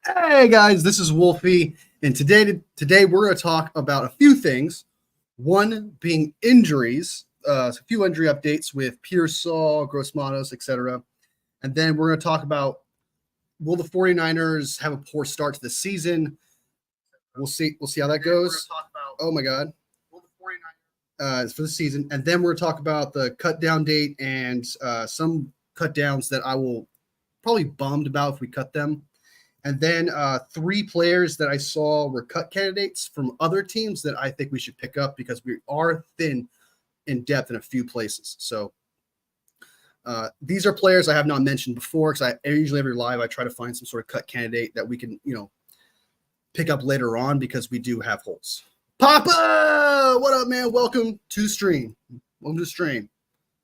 Hey guys, this is Wolfie, and today we're going to talk about a few things. One being injuries, a few injury updates with Pearsall, Grossmatos, etc. And then we're going to talk about will the 49ers have a poor start to the season? We'll see. We'll see how that goes. Oh my God. For the season, and then we're going to talk about the cut down date and some cut downs that I will probably bummed about if we cut them. And then three players that I saw were cut candidates from other teams that I think we should pick up because we are thin in depth in a few places. So these are players I have not mentioned before because I usually every live I try to find some sort of cut candidate that we can, pick up later on because we do have holes. Papa, what up, man? Welcome to the stream. Welcome to the stream.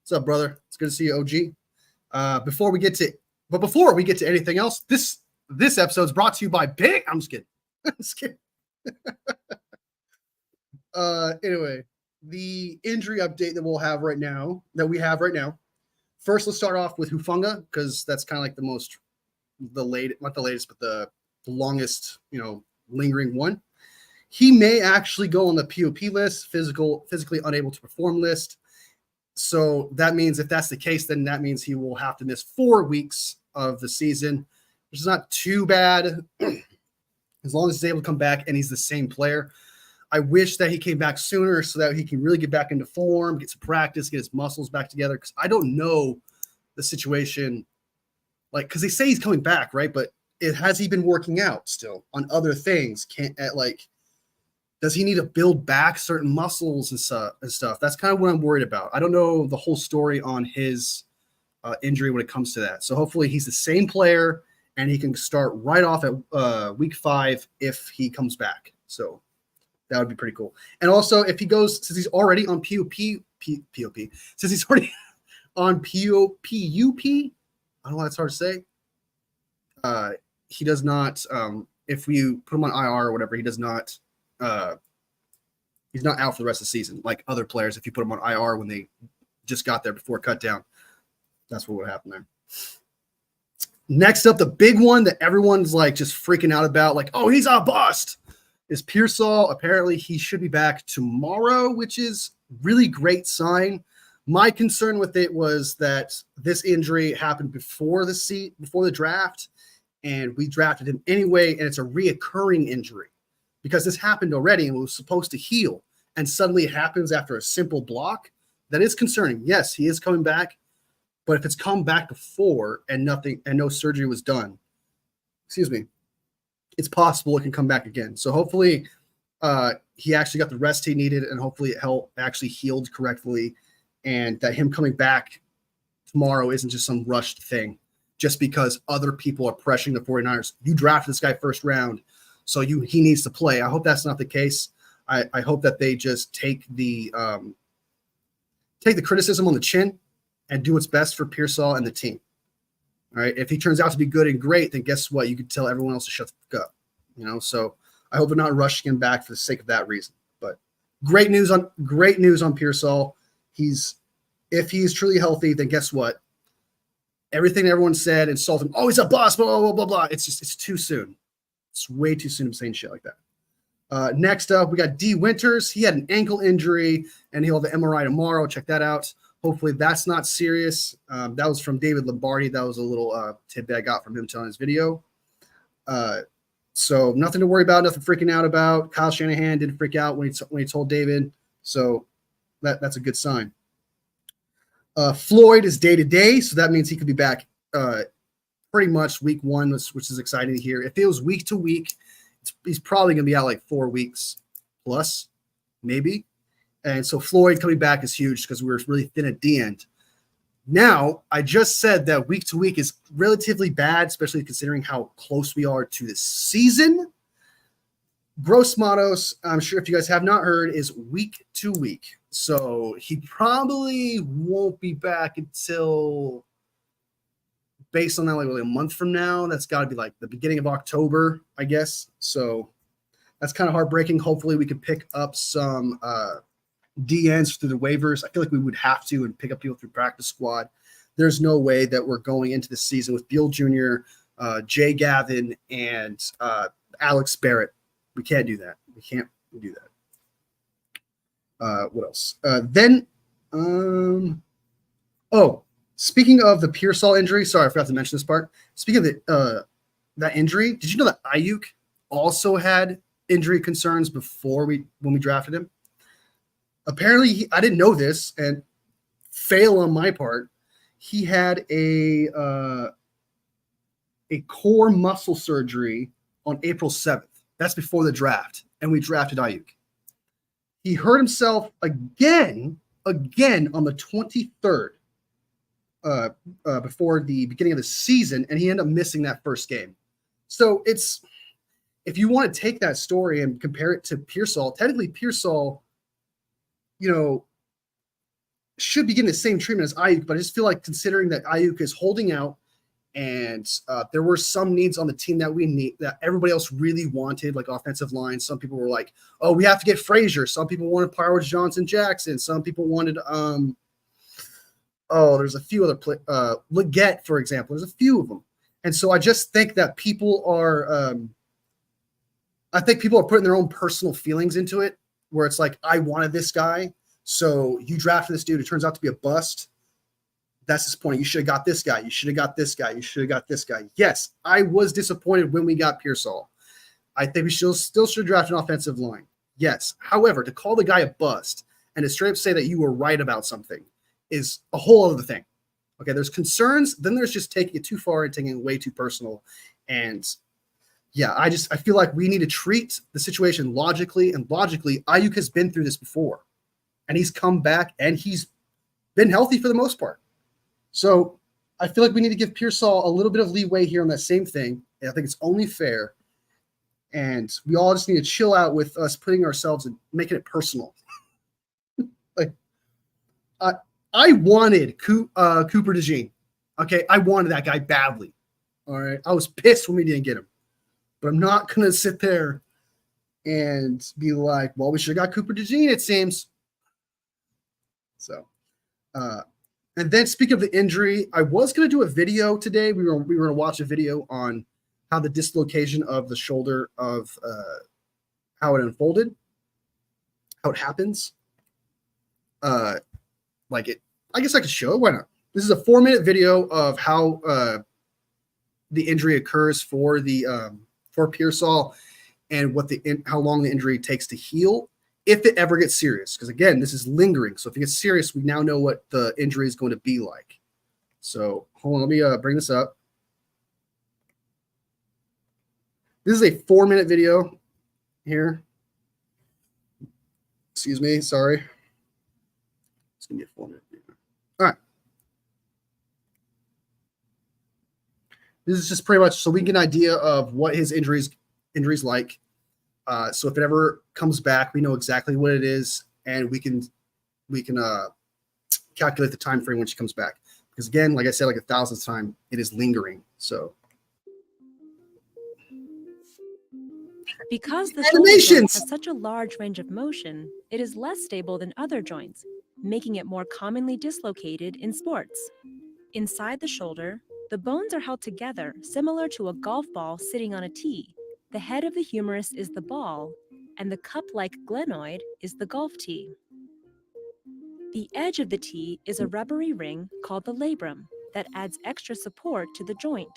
What's up, brother? It's good to see you, OG. Before we get to anything else, this episode is brought to you by Big. I'm just kidding. I'm just kidding. Anyway, the injury update that we have right now. First, let's start off with Hufanga because that's kind of like not the latest, but the longest, lingering one. He may actually go on the POP list, physically unable to perform list. So that means if that's the case, then that means he will have to miss 4 weeks of the season, which is not too bad as long as he's able to come back and he's the same player. I wish that he came back sooner so that he can really get back into form, get some practice, get his muscles back together. Because I don't know the situation, because they say he's coming back, right? But has he been working out still on other things? Does he need to build back certain muscles and stuff? That's kind of what I'm worried about. I don't know the whole story on his injury when it comes to that. So hopefully he's the same player and he can start right off at week 5 if he comes back. So that would be pretty cool. And also if he goes, since he's already on POP, since he's already on PUP, I don't know why that's hard to say. He does not, if we put him on IR or whatever, he does not, he's not out for the rest of the season like other players. If you put them on IR when they just got there before cut down, that's what would happen there. Next up, the big one that everyone's just freaking out about, oh, he's a bust, is Pearsall. Apparently he should be back tomorrow, which is really great sign. My concern with it was that this injury happened before the draft, and we drafted him anyway, and it's a reoccurring injury. Because this happened already and was supposed to heal, and suddenly it happens after a simple block, that is concerning. Yes, he is coming back, but if it's come back before and no surgery was done, it's possible it can come back again. So hopefully he actually got the rest he needed, and hopefully it actually healed correctly, and that him coming back tomorrow isn't just some rushed thing just because other people are pressuring the 49ers. You drafted this guy first round, so he needs to play. I hope that's not the case. I hope that they just take the criticism on the chin and do what's best for Pearsall and the team. All right. If he turns out to be good and great, then guess what? You could tell everyone else to shut the fuck up. So I hope they're not rushing him back for the sake of that reason. But great news on Pearsall. If he's truly healthy, then guess what? Everything everyone said and sold him, oh, he's a boss, blah, blah, blah, blah, blah. It's too soon. It's way too soon to be saying shit like that. Next up, we got D. Winters. He had an ankle injury, and he'll have the MRI tomorrow. Check that out. Hopefully that's not serious. That was from David Lombardi. That was a little tidbit I got from him telling his video. So nothing to worry about, nothing freaking out about. Kyle Shanahan didn't freak out when he told David. So that's a good sign. Floyd is day-to-day, so that means he could be back pretty much week 1, which is exciting to hear. If it was week to week, he's probably going to be out 4 weeks plus, maybe. And so Floyd coming back is huge because we were really thin at the end. Now, I just said that week to week is relatively bad, especially considering how close we are to the season. Grossmatos, I'm sure if you guys have not heard, is week to week. So he probably won't be back until, based on that, a month from now. That's got to be the beginning of October, I guess. So that's kind of heartbreaking. Hopefully we can pick up some DNs through the waivers. I feel like we would have to and pick up people through practice squad. There's no way that we're going into the season with Beal Jr., Jay Gavin, and Alex Barrett. We can't do that. We can't do that. What else? Oh, speaking of the Pearsall injury, sorry, I forgot to mention this part. Speaking of that injury, did you know that Ayuk also had injury concerns when we drafted him? Apparently, I didn't know this, and fail on my part. He had a core muscle surgery on April 7th. That's before the draft, and we drafted Ayuk. He hurt himself again on the 23rd, before the beginning of the season, and he ended up missing that first game. So if you want to take that story and compare it to Pearsall, technically Pearsall, should be getting the same treatment as Ayuk, but I just feel like considering that Ayuk is holding out, and there were some needs on the team that everybody else really wanted, like offensive line. Some people were like, "Oh, we have to get Frazier." Some people wanted Powers Johnson Jackson. Some people wanted there's a few other Leggett, for example. There's a few of them, and so I just think that people are putting their own personal feelings into it, where it's like, I wanted this guy, so you drafted this dude. It turns out to be a bust. That's his point. You should have got this guy. You should have got this guy. You should have got this guy. Yes, I was disappointed when we got Pearsall. I think we still should draft an offensive line. Yes. However, to call the guy a bust and to straight up say that you were right about something is a whole other thing. Okay, there's concerns. Then there's just taking it too far and taking it way too personal. And yeah, I feel like we need to treat the situation logically. And logically, Ayuk has been through this before. And he's come back and he's been healthy for the most part. So I feel like we need to give Pearsall a little bit of leeway here on that same thing. And I think it's only fair. And we all just need to chill out with us putting ourselves and making it personal. Like, I wanted Cooper DeJean. Okay, I wanted that guy badly. All right, I was pissed when we didn't get him. But I'm not going to sit there and be like, well, we should have got Cooper DeJean, it seems. So, and then speaking of the injury, I was going to do a video today. We were going to watch a video on how the dislocation of the shoulder of how it unfolded, how it happens. I guess I could show it. Why not? This is a 4-minute video of how the injury occurs for Pearsall and how long the injury takes to heal, if it ever gets serious. Because again, this is lingering. So if it gets serious, we now know what the injury is going to be like. So hold on, let me bring this up. This is a 4-minute video here. Excuse me, sorry. It's gonna be a 4-minute video. All right. This is just pretty much so we can get an idea of what his injuries like. So if it ever comes back, we know exactly what it is, and we can calculate the time frame when she comes back. Because again, like I said, like 1,000th time, it is lingering. So because the shoulder joint has such a large range of motion, it is less stable than other joints, making it more commonly dislocated in sports. Inside the shoulder, the bones are held together similar to a golf ball sitting on a tee. The head of the humerus is the ball, and the cup-like glenoid is the golf tee. The edge of the tee is a rubbery ring called the labrum that adds extra support to the joint.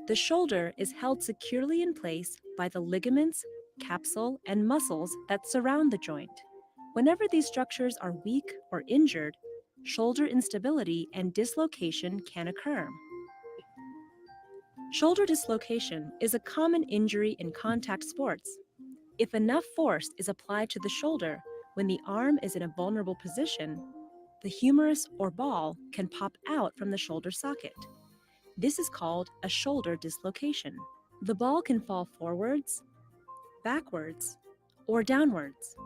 The shoulder is held securely in place by the ligaments, capsule, and muscles that surround the joint. Whenever these structures are weak or injured, shoulder instability and dislocation can occur. Shoulder dislocation is a common injury in contact sports. If enough force is applied to the shoulder when the arm is in a vulnerable position, the humerus or ball can pop out from the shoulder socket. This is called a shoulder dislocation. The ball can fall forwards, backwards, or downwards.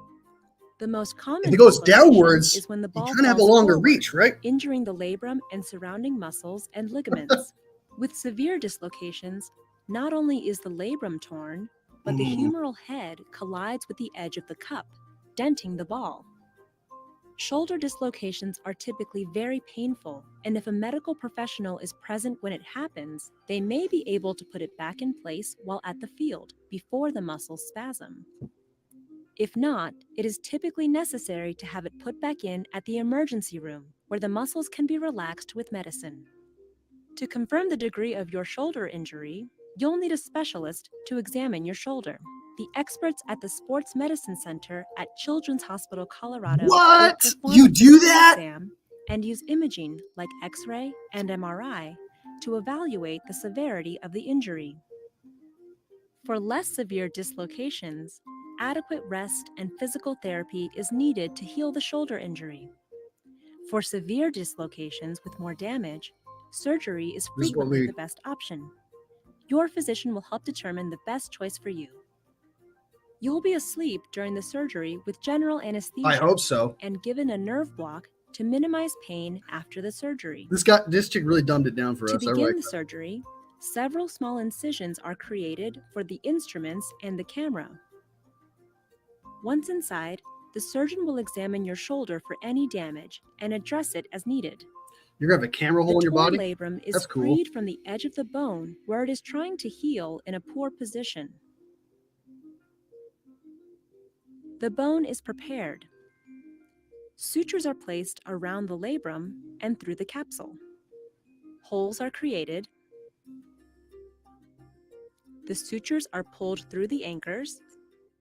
The most common if it goes downwards is when the ball you kind of have a longer forward, reach, right? Injuring the labrum and surrounding muscles and ligaments. With severe dislocations, not only is the labrum torn, but the humeral head collides with the edge of the cup, denting the ball. Shoulder dislocations are typically very painful, and if a medical professional is present when it happens, they may be able to put it back in place while at the field before the muscles spasm. If not, it is typically necessary to have it put back in at the emergency room, where the muscles can be relaxed with medicine. To confirm the degree of your shoulder injury, you'll need a specialist to examine your shoulder. The experts at the Sports Medicine Center at Children's Hospital Colorado will What? perform You a do physical that? exam and use imaging like X-ray and MRI to evaluate the severity of the injury. For less severe dislocations, adequate rest and physical therapy is needed to heal the shoulder injury. For severe dislocations with more damage, surgery is This is what frequently we- the best option. Your physician will help determine the best choice for you. You will be asleep during the surgery with general anesthesia I hope so. and given a nerve block to minimize pain after the surgery. This chick really dumbed it down for To us. I begin like the that. surgery, several small incisions are created for the instruments and the camera. Once inside, the surgeon will examine your shoulder for any damage and address it as needed. You're gonna have a camera hole in The your torn body? labrum is That's cool. freed from the edge of the bone where it is trying to heal in a poor position. The bone is prepared. Sutures are placed around the labrum and through the capsule. Holes are created. The sutures are pulled through the anchors.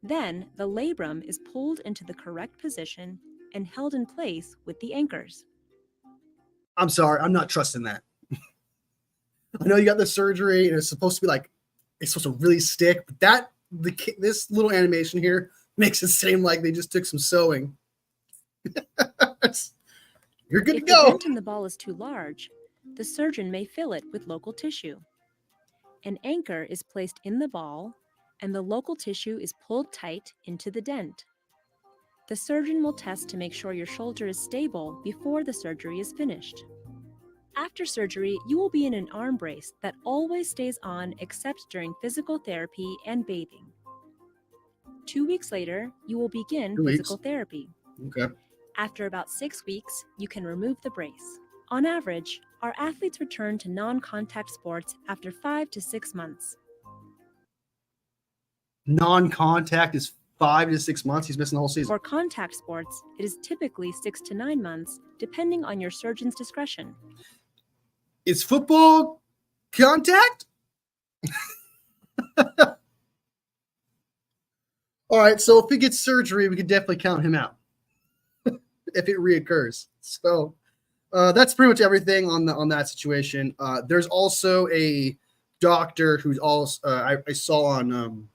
Then the labrum is pulled into the correct position and held in place with the anchors. I'm sorry, I'm not trusting that. I know you got the surgery and it's supposed to be like, it's supposed to really stick, but this little animation here makes it seem like they just took some sewing. You're good to If the go. dent in the ball is too large, the surgeon may fill it with local tissue. An anchor is placed in the ball, and the local tissue is pulled tight into the dent. The surgeon will test to make sure your shoulder is stable before the surgery is finished. After surgery, you will be in an arm brace that always stays on except during physical therapy and bathing. 2 weeks later, you will begin 2 weeks. physical therapy. Okay. After about 6 weeks, you can remove the brace. On average, our athletes return to non-contact sports after 5 to 6 months. Non-contact is 5 to 6 months. He's missing the whole season. For contact sports, it is typically 6 to 9 months, depending on your surgeon's discretion. Is football contact? All right, so if he gets surgery, we could definitely count him out if it reoccurs. So that's pretty much everything on that situation. There's also a doctor who's also I saw on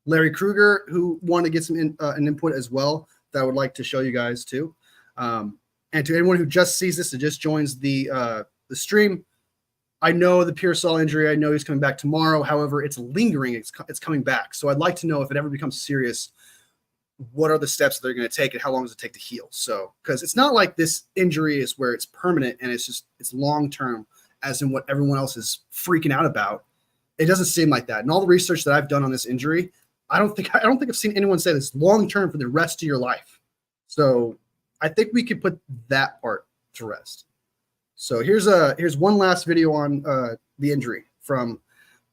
Larry Kruger who wanted to get some an input as well that I would like to show you guys too. And to anyone who just sees this and just joins the stream, I know the Pearsall injury. I know he's coming back tomorrow. However, it's lingering. It's coming back. So I'd like to know if it ever becomes serious, what are the steps that they're going to take and how long does it take to heal? So, because it's not like this injury is where it's permanent and it's long-term, as in what everyone else is freaking out about. It doesn't seem like that. And all the research that I've done on this injury, I don't think I've seen anyone say this long-term for the rest of your life. So I think we could put that part to rest. So here's one last video on the injury from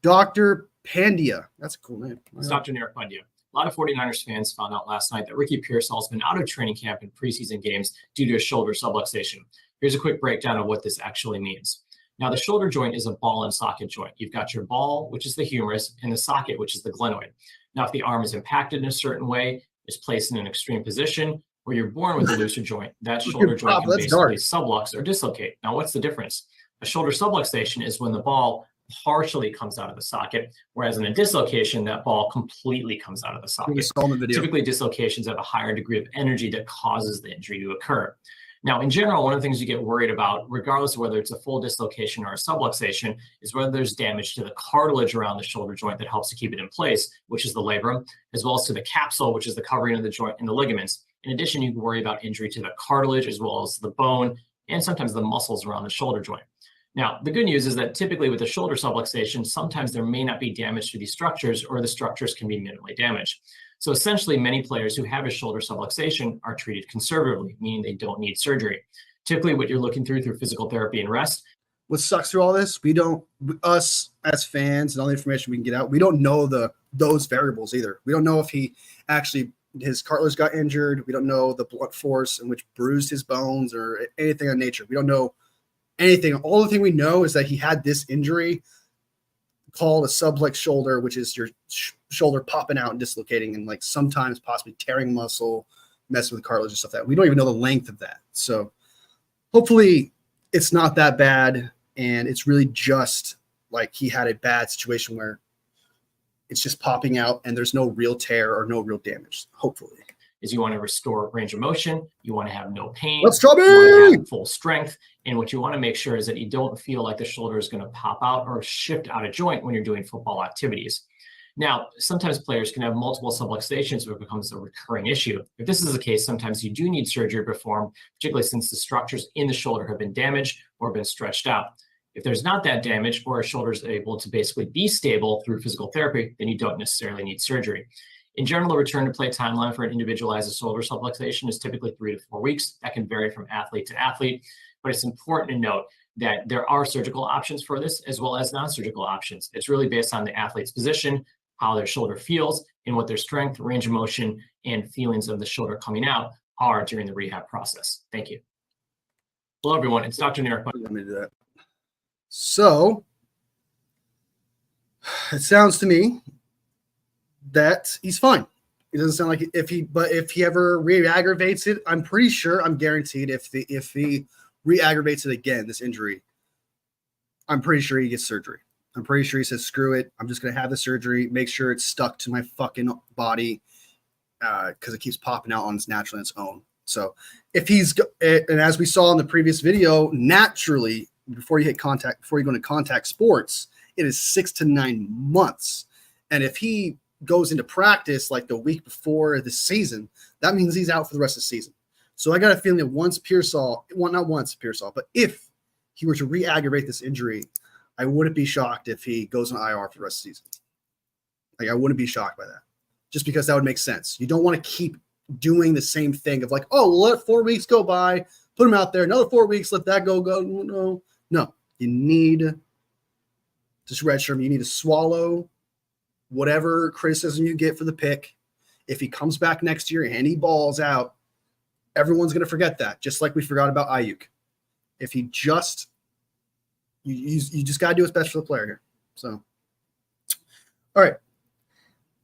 Dr. Pandya. That's a cool name. It's Dr. Pandya. A lot of 49ers fans found out last night that Ricky Pearsall has been out of training camp and preseason games due to a shoulder subluxation. Here's a quick breakdown of what this actually means. Now, the shoulder joint is a ball and socket joint. You've got your ball, which is the humerus, and the socket, which is the glenoid. Now, if the arm is impacted in a certain way, is placed in an extreme position, or you're born with a looser joint, that shoulder joint can basically sublux or dislocate. Now, what's the difference? A shoulder subluxation is when the ball partially comes out of the socket, whereas in a dislocation, that ball completely comes out of the socket. Typically, dislocations have a higher degree of energy that causes the injury to occur. Now, in general, one of the things you get worried about, regardless of whether it's a full dislocation or a subluxation, is whether there's damage to the cartilage around the shoulder joint that helps to keep it in place, which is the labrum, as well as to the capsule, which is the covering of the joint, and the ligaments. In addition, you can worry about injury to the cartilage as well as the bone and sometimes the muscles around the shoulder joint. Now, the good news is that typically with the shoulder subluxation, sometimes there may not be damage to these structures or the structures can be minimally damaged. So essentially, many players who have a shoulder subluxation are treated conservatively, meaning they don't need surgery. Typically, what you're looking through physical therapy and rest. What sucks through all this, us as fans and all the information we can get out, we don't know those variables either. We don't know if his cartilage got injured. We don't know the blunt force in which bruised his bones or anything of nature. We don't know anything. All the thing we know is that he had this injury called a subluxed shoulder, which is your shoulder popping out and dislocating and like sometimes possibly tearing muscle, messing with cartilage and stuff like that. We don't even know the length of that. So hopefully it's not that bad. And it's really just like he had a bad situation where it's just popping out and there's no real tear or no real damage, hopefully. Is you want to restore range of motion, you want to have no pain, Let's try you want to me! have full strength, and what you want to make sure is that you don't feel like the shoulder is going to pop out or shift out of joint when you're doing football activities. Now, sometimes players can have multiple subluxations where it becomes a recurring issue. If this is the case, sometimes you do need surgery performed, particularly since the structures in the shoulder have been damaged or been stretched out. If there's not that damage or a shoulder is able to basically be stable through physical therapy, then you don't necessarily need surgery. In general, the return to play timeline for an individualized shoulder subluxation is typically 3 to 4 weeks. That can vary from athlete to athlete, but it's important to note that there are surgical options for this as well as non-surgical options. It's really based on the athlete's position, how their shoulder feels, and what their strength, range of motion, and feelings of the shoulder coming out are during the rehab process. Thank you. Hello, everyone. It's Dr. New York. Let me do that. So it sounds to me that he's fine. It doesn't sound like if he ever re-aggravates it, I'm pretty sure, I'm guaranteed if he re-aggravates it again, this injury, I'm pretty sure he gets surgery. I'm pretty sure he says, screw it. I'm just going to have the surgery, make sure it's stuck to my fucking body because it keeps popping out on its natural on its own. So and as we saw in the previous video, naturally, before you go into contact sports, it is 6 to 9 months. And if he goes into practice like the week before the season, that means he's out for the rest of the season. So I got a feeling that but if he were to re-aggravate this injury, I wouldn't be shocked if he goes on IR for the rest of the season. Like, I wouldn't be shocked by that, just because that would make sense. You don't want to keep doing the same thing of like, oh, we'll let 4 weeks go by, put him out there, another 4 weeks, let that go. No, you need to redshirt him. You need to swallow whatever criticism you get for the pick. If he comes back next year and he balls out, everyone's going to forget that, just like we forgot about Ayuk. If he just, you just got to do what's best for the player here. So, all right.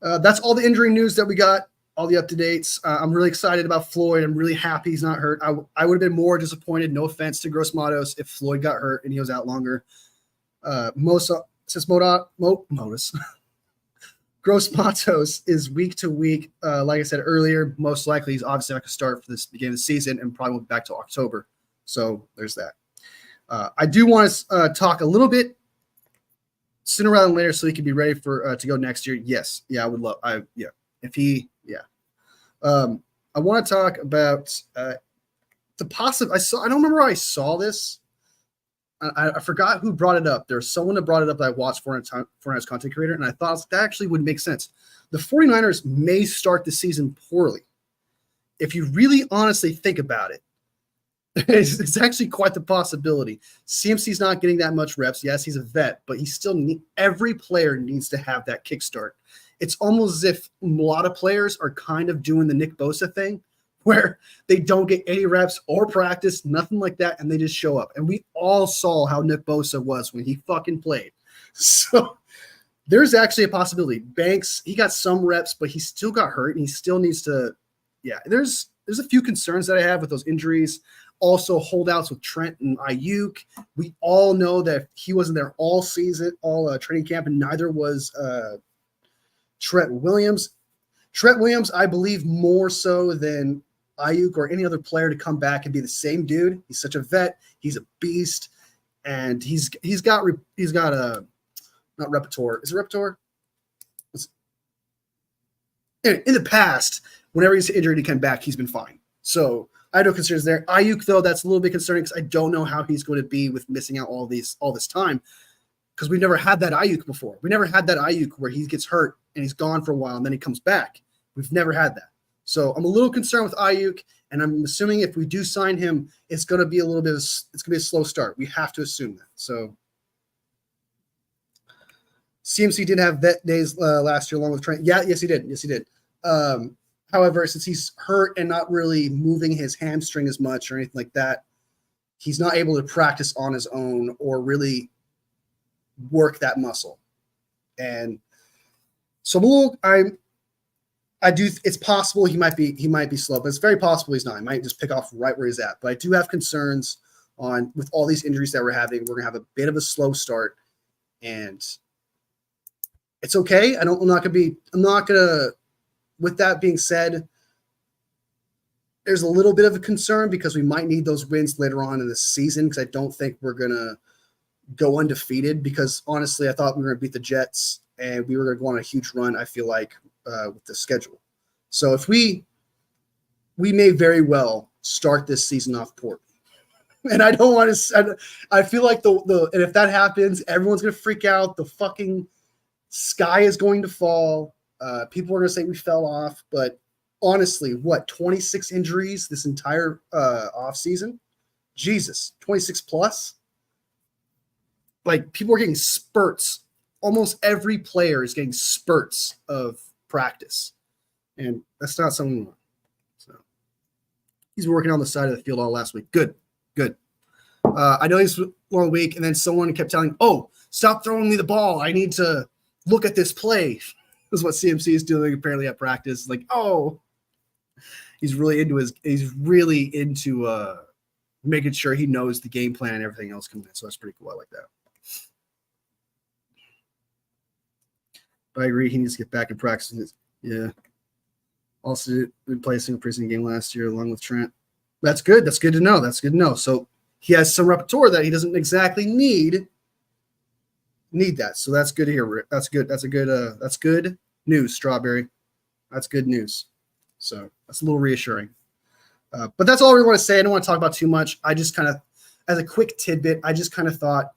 That's all the injury news that we got, all the up-to-dates. I'm really excited about Floyd. I'm really happy he's not hurt. I would have been more disappointed, no offense to Gross Matos, if Floyd got hurt and he was out longer. Gross Matos is week to week. Like I said earlier, most likely he's obviously not going to start for this beginning of the season and probably won't be back to October. So there's that. I do want to talk a little bit sooner rather than later so he can be ready for to go next year. Yes. Yeah, I would love. I want to talk about the possible. I don't remember how I saw this. I forgot who brought it up. There's someone that brought it up that I watched for as content creator, and I thought that actually would make sense. The 49ers may start the season poorly. If you really honestly think about it, it's actually quite the possibility. CMC's not getting that much reps. Yes, he's a vet, but every player needs to have that kickstart. It's almost as if a lot of players are kind of doing the Nick Bosa thing, where they don't get any reps or practice, nothing like that, and they just show up. And we all saw how Nick Bosa was when he fucking played. So there's actually a possibility. Banks, he got some reps, but he still got hurt, and he still needs to – yeah, there's a few concerns that I have with those injuries. Also, holdouts with Trent and Ayuk. We all know that he wasn't there all season, all training camp, and neither was Trent Williams. Trent Williams, I believe more so than Ayuk or any other player to come back and be the same dude. He's such a vet. He's a beast, and he's got a not repertoire. Is it repertoire? In the past, whenever he's injured, he came back. He's been fine. So I have no concerns there. Ayuk, though, that's a little bit concerning because I don't know how he's going to be with missing out all this time, because we've never had that Ayuk before. We never had that Ayuk where he gets hurt and he's gone for a while and then he comes back. We've never had that. So I'm a little concerned with Ayuk, and I'm assuming if we do sign him, it's going to be it's going to be a slow start. We have to assume that. So CMC did have vet days last year along with Trent. Yeah, yes, he did. Yes, he did. However, since he's hurt and not really moving his hamstring as much or anything like that, he's not able to practice on his own or really work that muscle. And so it's possible he might be slow, but it's very possible he's not. He might just pick off right where he's at. But I do have concerns with all these injuries that we're having. We're gonna have a bit of a slow start, and it's okay. I'm not gonna. With that being said, there's a little bit of a concern because we might need those wins later on in the season, because I don't think we're gonna go undefeated, because honestly, I thought we were gonna beat the Jets and we were gonna go on a huge run, I feel like, with the schedule. So if we may very well start this season off poorly. And I don't want to, I feel like and if that happens, everyone's going to freak out. The fucking sky is going to fall. People are going to say we fell off, but honestly, 26 injuries this entire off season? Jesus, 26 plus? Like, people are getting spurts. Almost every player is getting spurts of practice, and that's not something we want. So he's working on the side of the field all last week. Good. I know he's long week, and then someone kept telling, "Oh, stop throwing me the ball. I need to look at this play." This is what CMC is doing apparently at practice. Like, oh, he's really into making sure he knows the game plan and everything else coming in. So that's pretty cool. I like that. But I agree, he needs to get back in practice. Yeah. Also replacing a preseason game last year along with Trent. That's good. That's good to know. So he has some repertoire that he doesn't exactly need that. So that's good to hear. That's good. That's good news, Strawberry. That's good news. So that's a little reassuring. But that's all I really want to say. I don't want to talk about too much. I just kind of, as a quick tidbit, I just kind of thought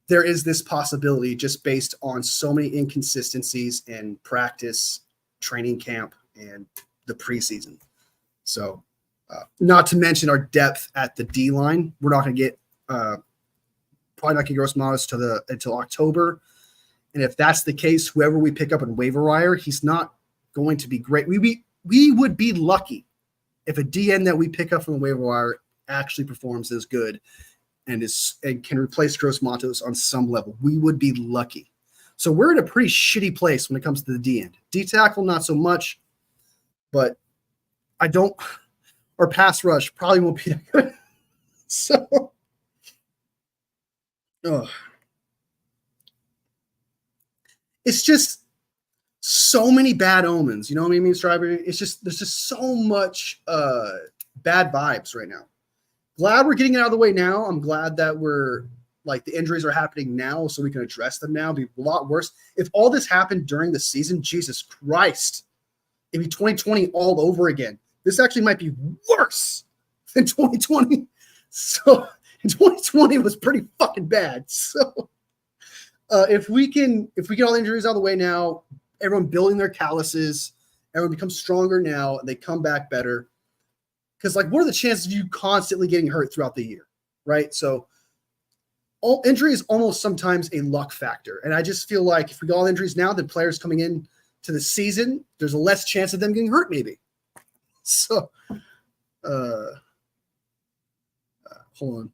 there is this possibility just based on so many inconsistencies in practice, training camp, and the preseason. So not to mention our depth at the D line. We're not going to get probably not going to get Gross Modest until October. And if that's the case, whoever we pick up in waiver wire, he's not going to be great. We would be lucky if a DN that we pick up from the waiver wire actually performs as good and can replace Gross Matos on some level. We would be lucky. So we're in a pretty shitty place when it comes to the D end. D tackle, not so much, but our pass rush probably won't be that good. So, it's just so many bad omens. You know what I mean, Strawberry? There's just so much bad vibes right now. Glad we're getting it out of the way now. I'm glad that the injuries are happening now so we can address them now. It'd be a lot worse. If all this happened during the season, Jesus Christ, it'd be 2020 all over again. This actually might be worse than 2020. So, 2020 was pretty fucking bad. So, if we get all the injuries out of the way now, everyone building their calluses, everyone becomes stronger now, and they come back better. Because, what are the chances of you constantly getting hurt throughout the year, right? So, injury is almost sometimes a luck factor. And I just feel like if we got all injuries now, then players coming in to the season, there's a less chance of them getting hurt maybe. So, hold on.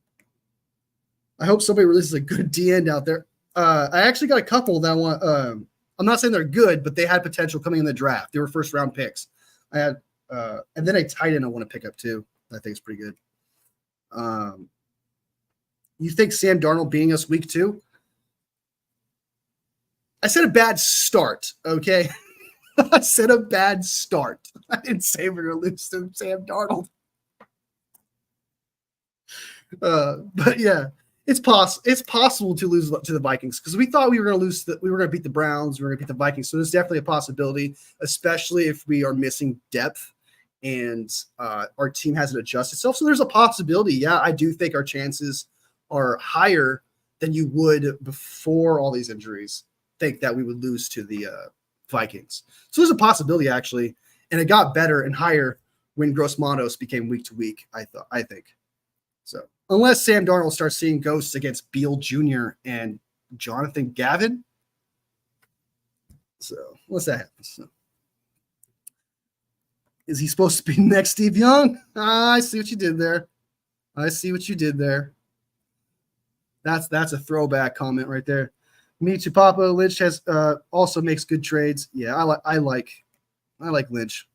I hope somebody releases a good D end out there. I actually got a couple that want. I'm not saying they're good, but they had potential coming in the draft. They were first round picks. I had, and then a tight end I want to pick up too. I think it's pretty good. You think Sam Darnold beating us week 2? I said a bad start. Okay, I said a bad start. I didn't say we're gonna lose to Sam Darnold. But yeah, it's possible to lose to the Vikings because we thought we were going to lose. We were going to beat the Browns. We were going to beat the Vikings. So there's definitely a possibility, especially if we are missing depth and our team hasn't adjusted itself. So there's a possibility. Yeah, I do think our chances are higher than you would before all these injuries. Think that we would lose to the Vikings. So there's a possibility actually, and it got better and higher when Gross Matos became week to week. I think so. Unless Sam Darnold starts seeing ghosts against Beal Jr. and Jonathan Gavin. So unless that happens. So. Is he supposed to be next Steve Young? I see what you did there. That's a throwback comment right there. Me too, Papa. Lynch has also makes good trades. Yeah, I like Lynch.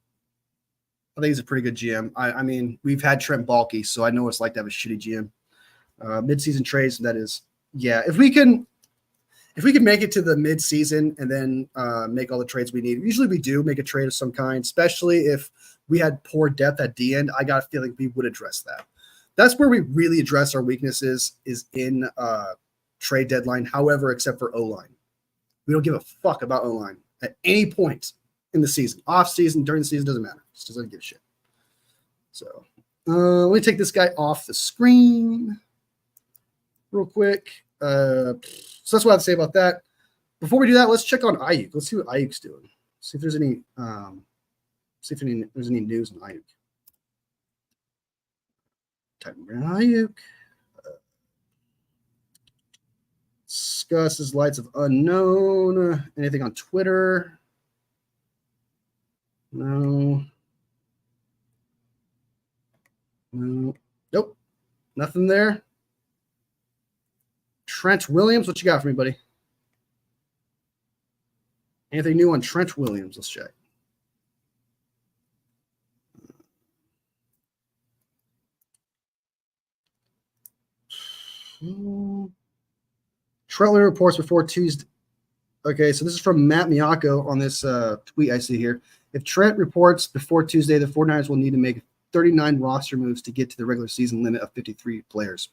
I think he's a pretty good GM. I mean, we've had Trent Baalke, so I know what it's like to have a shitty GM. Mid-season trades, that is. Yeah, if we can make it to the mid-season and then make all the trades we need, usually we do make a trade of some kind, especially if we had poor depth at the end. I got a feeling we would address that. That's where we really address our weaknesses is in trade deadline. However, except for O-line. We don't give a fuck about O-line at any point in the season. Off season, during the season, doesn't matter. Just doesn't give a shit. So let me take this guy off the screen real quick. So that's what I have to say about that. Before we do that, let's check on Ayuk. Let's see what Ayuk's doing. See if there's any there's any news on Ayuk. Type in Ayuk. Discusses lights of unknown. Anything on Twitter? No. Nope. Nothing there. Trent Williams, what you got for me, buddy? Anything new on Trent Williams? Let's check. Trent Williams reports before Tuesday. Okay, so this is from Matt Miyako on this tweet I see here. If Trent reports before Tuesday, the 49ers will need to make 39 roster moves to get to the regular season limit of 53 players.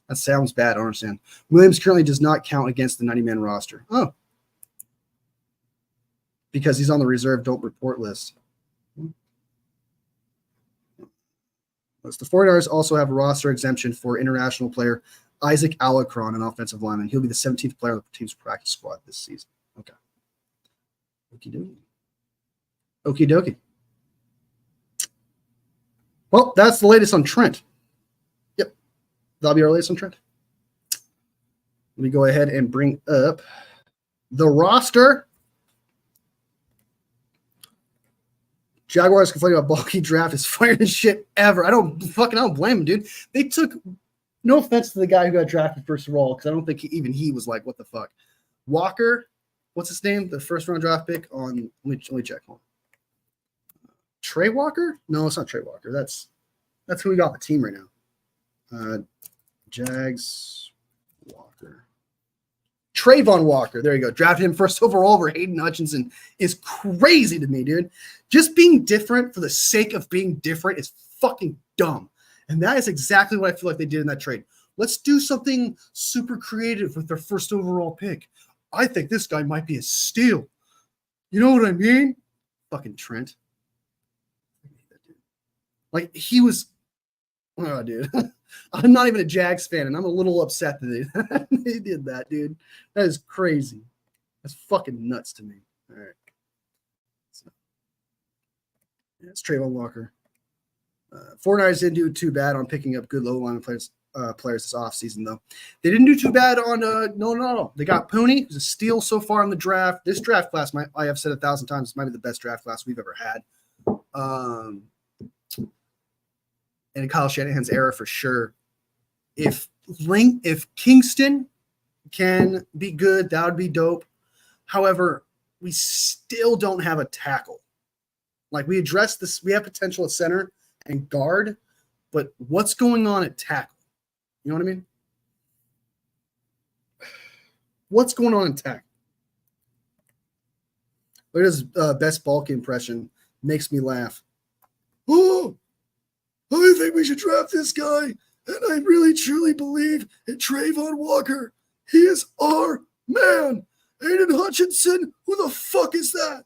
That sounds bad. I don't understand. Williams currently does not count against the 90-man roster. Oh. Because he's on the reserve don't report list. The 49ers also have a roster exemption for international player Isaac Alacron, an offensive lineman. He'll be the 17th player on the team's practice squad this season. Okay. Okie dokie. Well, that's the latest on Trent. Yep. That'll be our latest on Trent. Let me go ahead and bring up the roster. Jaguars complaining about bulky draft is firing as shit ever. I don't blame him, dude. They took no offense to the guy who got drafted first of all, because I don't think even he was like, what the fuck. Walker, what's his name? The first round draft pick on let me check. Hold on. Trey Walker? No, it's not Trey Walker. That's who we got on the team right now. Jags Walker. Trayvon Walker. There you go. Drafted him first overall over Hayden Hutchinson is crazy to me, dude. Just being different for the sake of being different is fucking dumb. And that is exactly what I feel like they did in that trade. Let's do something super creative with their first overall pick. I think this guy might be a steal. You know what I mean? Fucking Trent. Like, he was, oh, dude. I'm not even a Jags fan, and I'm a little upset that they did that, dude. That is crazy. That's fucking nuts to me. All right. So, yeah, it's Trayvon Walker. 49ers didn't do too bad on picking up good low-line players this offseason, though. They didn't do too bad on no. They got Pooney, who's a steal so far in the draft. This draft class, I have said 1,000 times, this might be the best draft class we've ever had. And Kyle Shanahan's era for sure. If Kingston can be good, that would be dope. However, we still don't have a tackle. Like, we addressed this, we have potential at center and guard, but what's going on at tackle? You know what I mean? What's going on in tackle? Look at his best Balky impression. Makes me laugh. Oh, I think we should draft this guy, and I really truly believe in Trayvon Walker. He is our man. Aiden Hutchinson, who the fuck is that?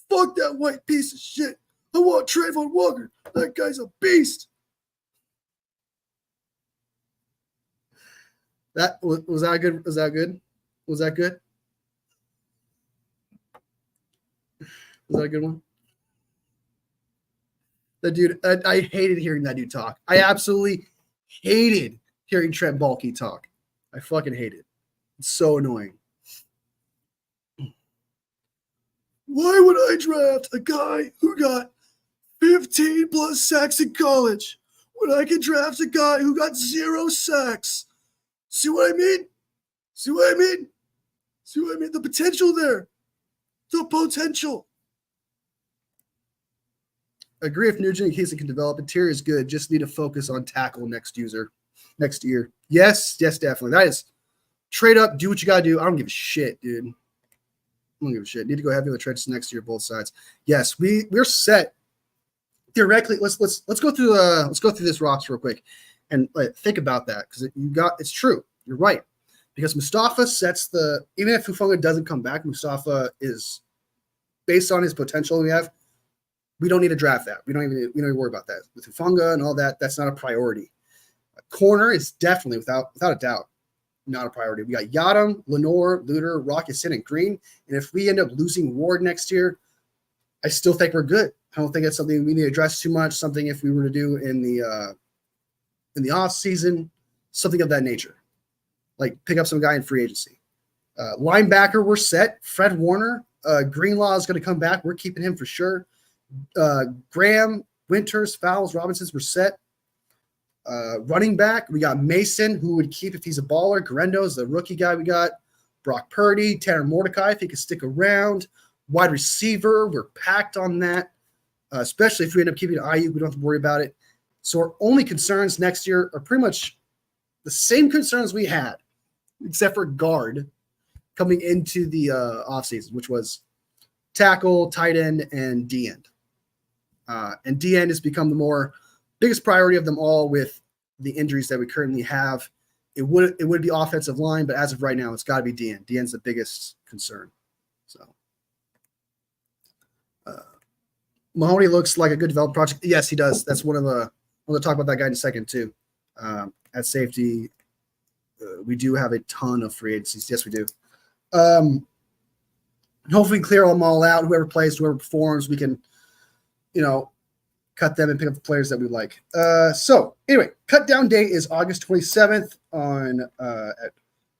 Fuck that white piece of shit. I want Trayvon Walker. That guy's a beast. Was that good? Was that good? Was that a good one? That dude, I hated hearing that dude talk. I absolutely hated hearing Trent Baalke talk. I fucking hate it. It's so annoying. Why would I draft a guy who got 15 plus sacks in college when I can draft a guy who got 0 sacks? See what I mean? See what I mean? See what I mean? The potential there. The potential. Agree if Nugent and Casey can develop. Interior is good. Just need to focus on tackle next year. Yes, definitely. That is trade up, do what you gotta do. I don't give a shit, dude. I don't give a shit. Need to go heavy on the trenches next year, both sides. Yes, we're set. Theoretically, let's go through this roster real quick and think about that, because it's true. You're right. Because Mustafa sets even if Hufanga doesn't come back, Mustafa is, based on his potential we don't need to draft that. We don't even worry about that. With Hufanga and all that, that's not a priority. A corner is definitely, without a doubt, not a priority. We got Yadam, Lenore, Luter, Rocketson, and Green. And if we end up losing Ward next year, I still think we're good. I don't think it's something we need to address too much. Something if we were to do in the off season, something of that nature, like pick up some guy in free agency. Linebacker, we're set. Fred Warner, Greenlaw is going to come back. We're keeping him for sure. Graham, Winters, Fowles, Robinson's, we're set. Running back, we got Mason, who would keep if he's a baller. Guarendo's the rookie guy we got. Brock Purdy, Tanner Mordecai, if he could stick around. Wide receiver, we're packed on that, especially if we end up keeping IU. We don't have to worry about it. So our only concerns next year are pretty much the same concerns we had, except for guard coming into the offseason, which was tackle, tight end, and D-end. And D-end has become the biggest priority of them all with the injuries that we currently have. It would be offensive line, but as of right now, it's got to be D-end. D-end's the biggest concern. So Mahoney looks like a good development project. Yes, he does. That's one of the. I'm going to talk about that guy in a second too. At safety, we do have a ton of free agencies. Yes, we do. Hopefully, clear them all out. Whoever plays, whoever performs, we can, cut them and pick up the players that we like. So anyway, cut down date is August 27th at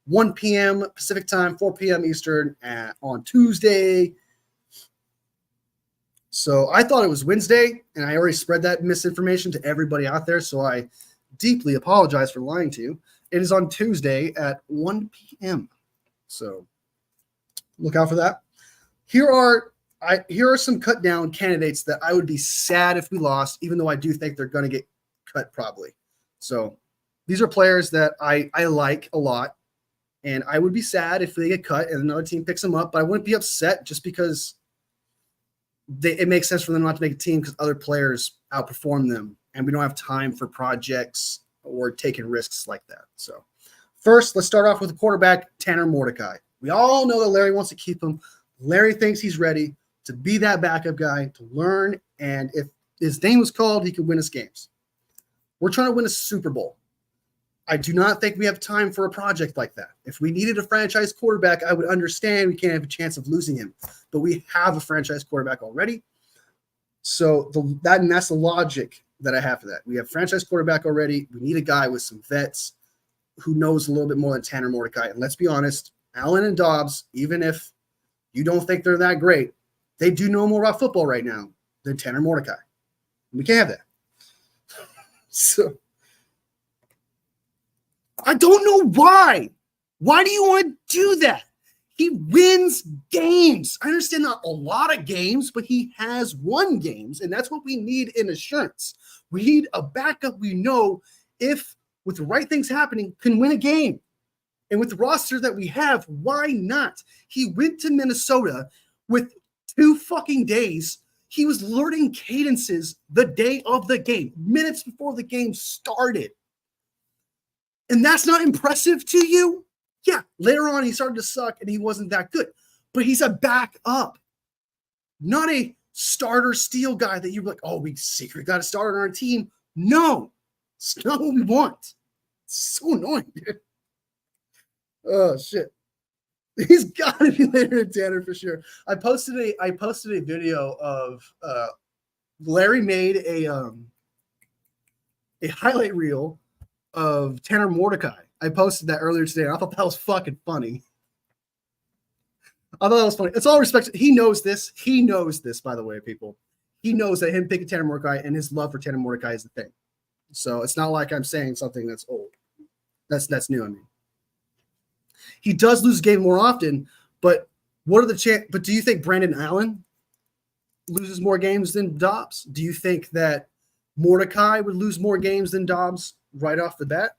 1 p.m. Pacific time, 4 p.m. Eastern on Tuesday. So I thought it was Wednesday, and I already spread that misinformation to everybody out there. So I deeply apologize for lying to you. It is on Tuesday at 1 p.m. So look out for that. Here are some cut down candidates that I would be sad if we lost, even though I do think they're going to get cut probably. So these are players that I like a lot, and I would be sad if they get cut and another team picks them up, but I wouldn't be upset just because it makes sense for them not to make a team because other players outperform them, and we don't have time for projects or taking risks like that. So first, let's start off with the quarterback, Tanner Mordecai. We all know that Larry wants to keep him. Larry thinks he's ready to be that backup guy, to learn, and if his name was called, he could win us games. We're trying to win a Super Bowl. I do not think we have time for a project like that. If we needed a franchise quarterback, I would understand we can't have a chance of losing him, but we have a franchise quarterback already. So that's the logic that I have for that. We have franchise quarterback already. We need a guy with some vets who knows a little bit more than Tanner Mordecai. And let's be honest, Allen and Dobbs, even if you don't think they're that great, they do know more about football right now than Tanner Mordecai. We can't have that. So I don't know why. Why do you want to do that? He wins games. I understand not a lot of games, but he has won games, and that's what we need in assurance. We need a backup we know, if with the right things happening, can win a game. And with the roster that we have, why not? He went to Minnesota with 2 fucking days. He was learning cadences the day of the game, minutes before the game started. And that's not impressive to you? Yeah, later on he started to suck and he wasn't that good. But he's a backup, not a starter steal guy that you're like, oh, we secretly got a starter on our team. No, it's not what we want. It's so annoying, dude. Oh, shit. He's got to be later than Tanner for sure. I posted a video of Larry made a highlight reel of Tanner Mordecai. I posted that earlier today. I thought that was fucking funny. I thought that was funny. It's all respect. He knows this. He knows this, by the way, people. He knows that him picking Tanner Mordecai and his love for Tanner Mordecai is the thing. So it's not like I'm saying something that's old. That's new on me. He does lose a game more often, but what are the But do you think Brandon Allen loses more games than Dobbs? Do you think that Mordecai would lose more games than Dobbs right off the bat?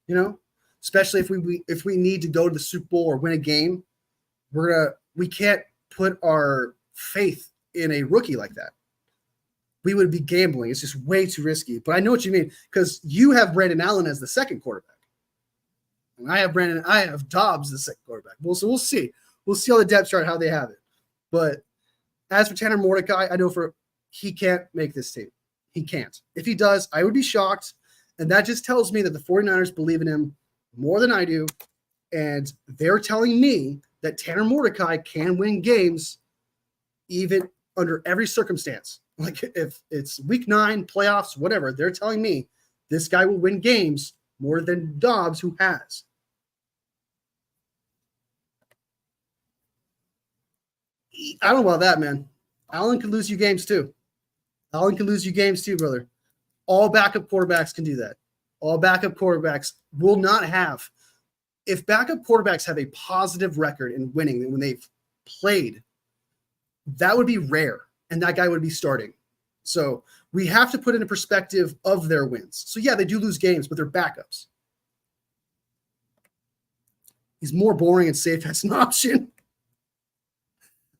You know, especially if we need to go to the Super Bowl or win a game, we can't put our faith in a rookie like that. We would be gambling. It's just way too risky. But I know what you mean, because you have Brandon Allen as the second quarterback. And I have Dobbs as the second quarterback. Well, so we'll see. We'll see on the depth chart how they have it. But as for Tanner Mordecai, I know he can't make this team. He can't. If he does, I would be shocked. And that just tells me that the 49ers believe in him more than I do. And they're telling me that Tanner Mordecai can win games even under every circumstance. Like if it's week 9, playoffs, whatever, they're telling me this guy will win games more than Dobbs, who has. I don't know about that, man. Allen can lose you games too. Allen can lose you games too, brother. All backup quarterbacks can do that. All backup quarterbacks will not have. If backup quarterbacks have a positive record in winning when they've played, that would be rare, and that guy would be starting. So we have to put in a perspective of their wins. So yeah, they do lose games, but they're backups. He's more boring and safe as an option.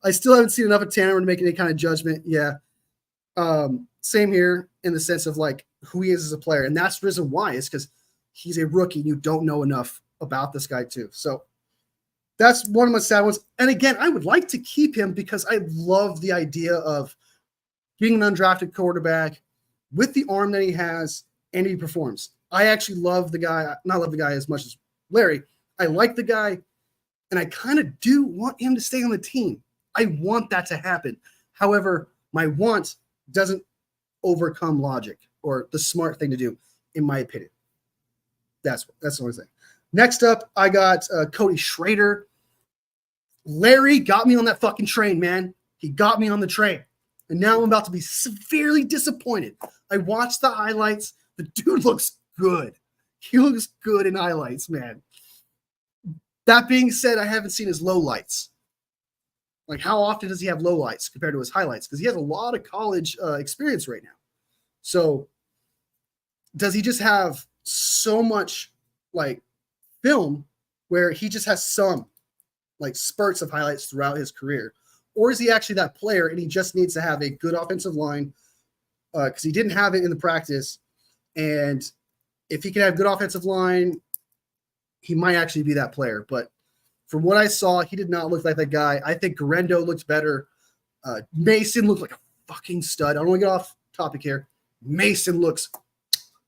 I still haven't seen enough of Tanner to make any kind of judgment. Yeah. Same here in the sense of like who he is as a player. And that's the reason why is because he's a rookie and you don't know enough about this guy too. So that's one of my sad ones. And again, I would like to keep him because I love the idea of being an undrafted quarterback with the arm that he has and he performs. I actually love the guy, not love the guy as much as Larry. I like the guy and I kind of do want him to stay on the team. I want that to happen. However, my want doesn't overcome logic or the smart thing to do, in my opinion. That's the only thing. Next up, I got Cody Schrader. Larry got me on that fucking train, man. He got me on the train. And now I'm about to be severely disappointed. I watched the highlights. The dude looks good. He looks good in highlights, man. That being said, I haven't seen his lowlights. Like, how often does he have lowlights compared to his highlights? Because he has a lot of college experience right now. So does he just have so much, like, film where he just has some, like, spurts of highlights throughout his career? Or is he actually that player and he just needs to have a good offensive line because he didn't have it in the practice? And if he can have good offensive line, he might actually be that player. But from what I saw, he did not look like that guy. I think Garendo looked better. Mason looked like a fucking stud. I don't want to get off topic here. Mason looks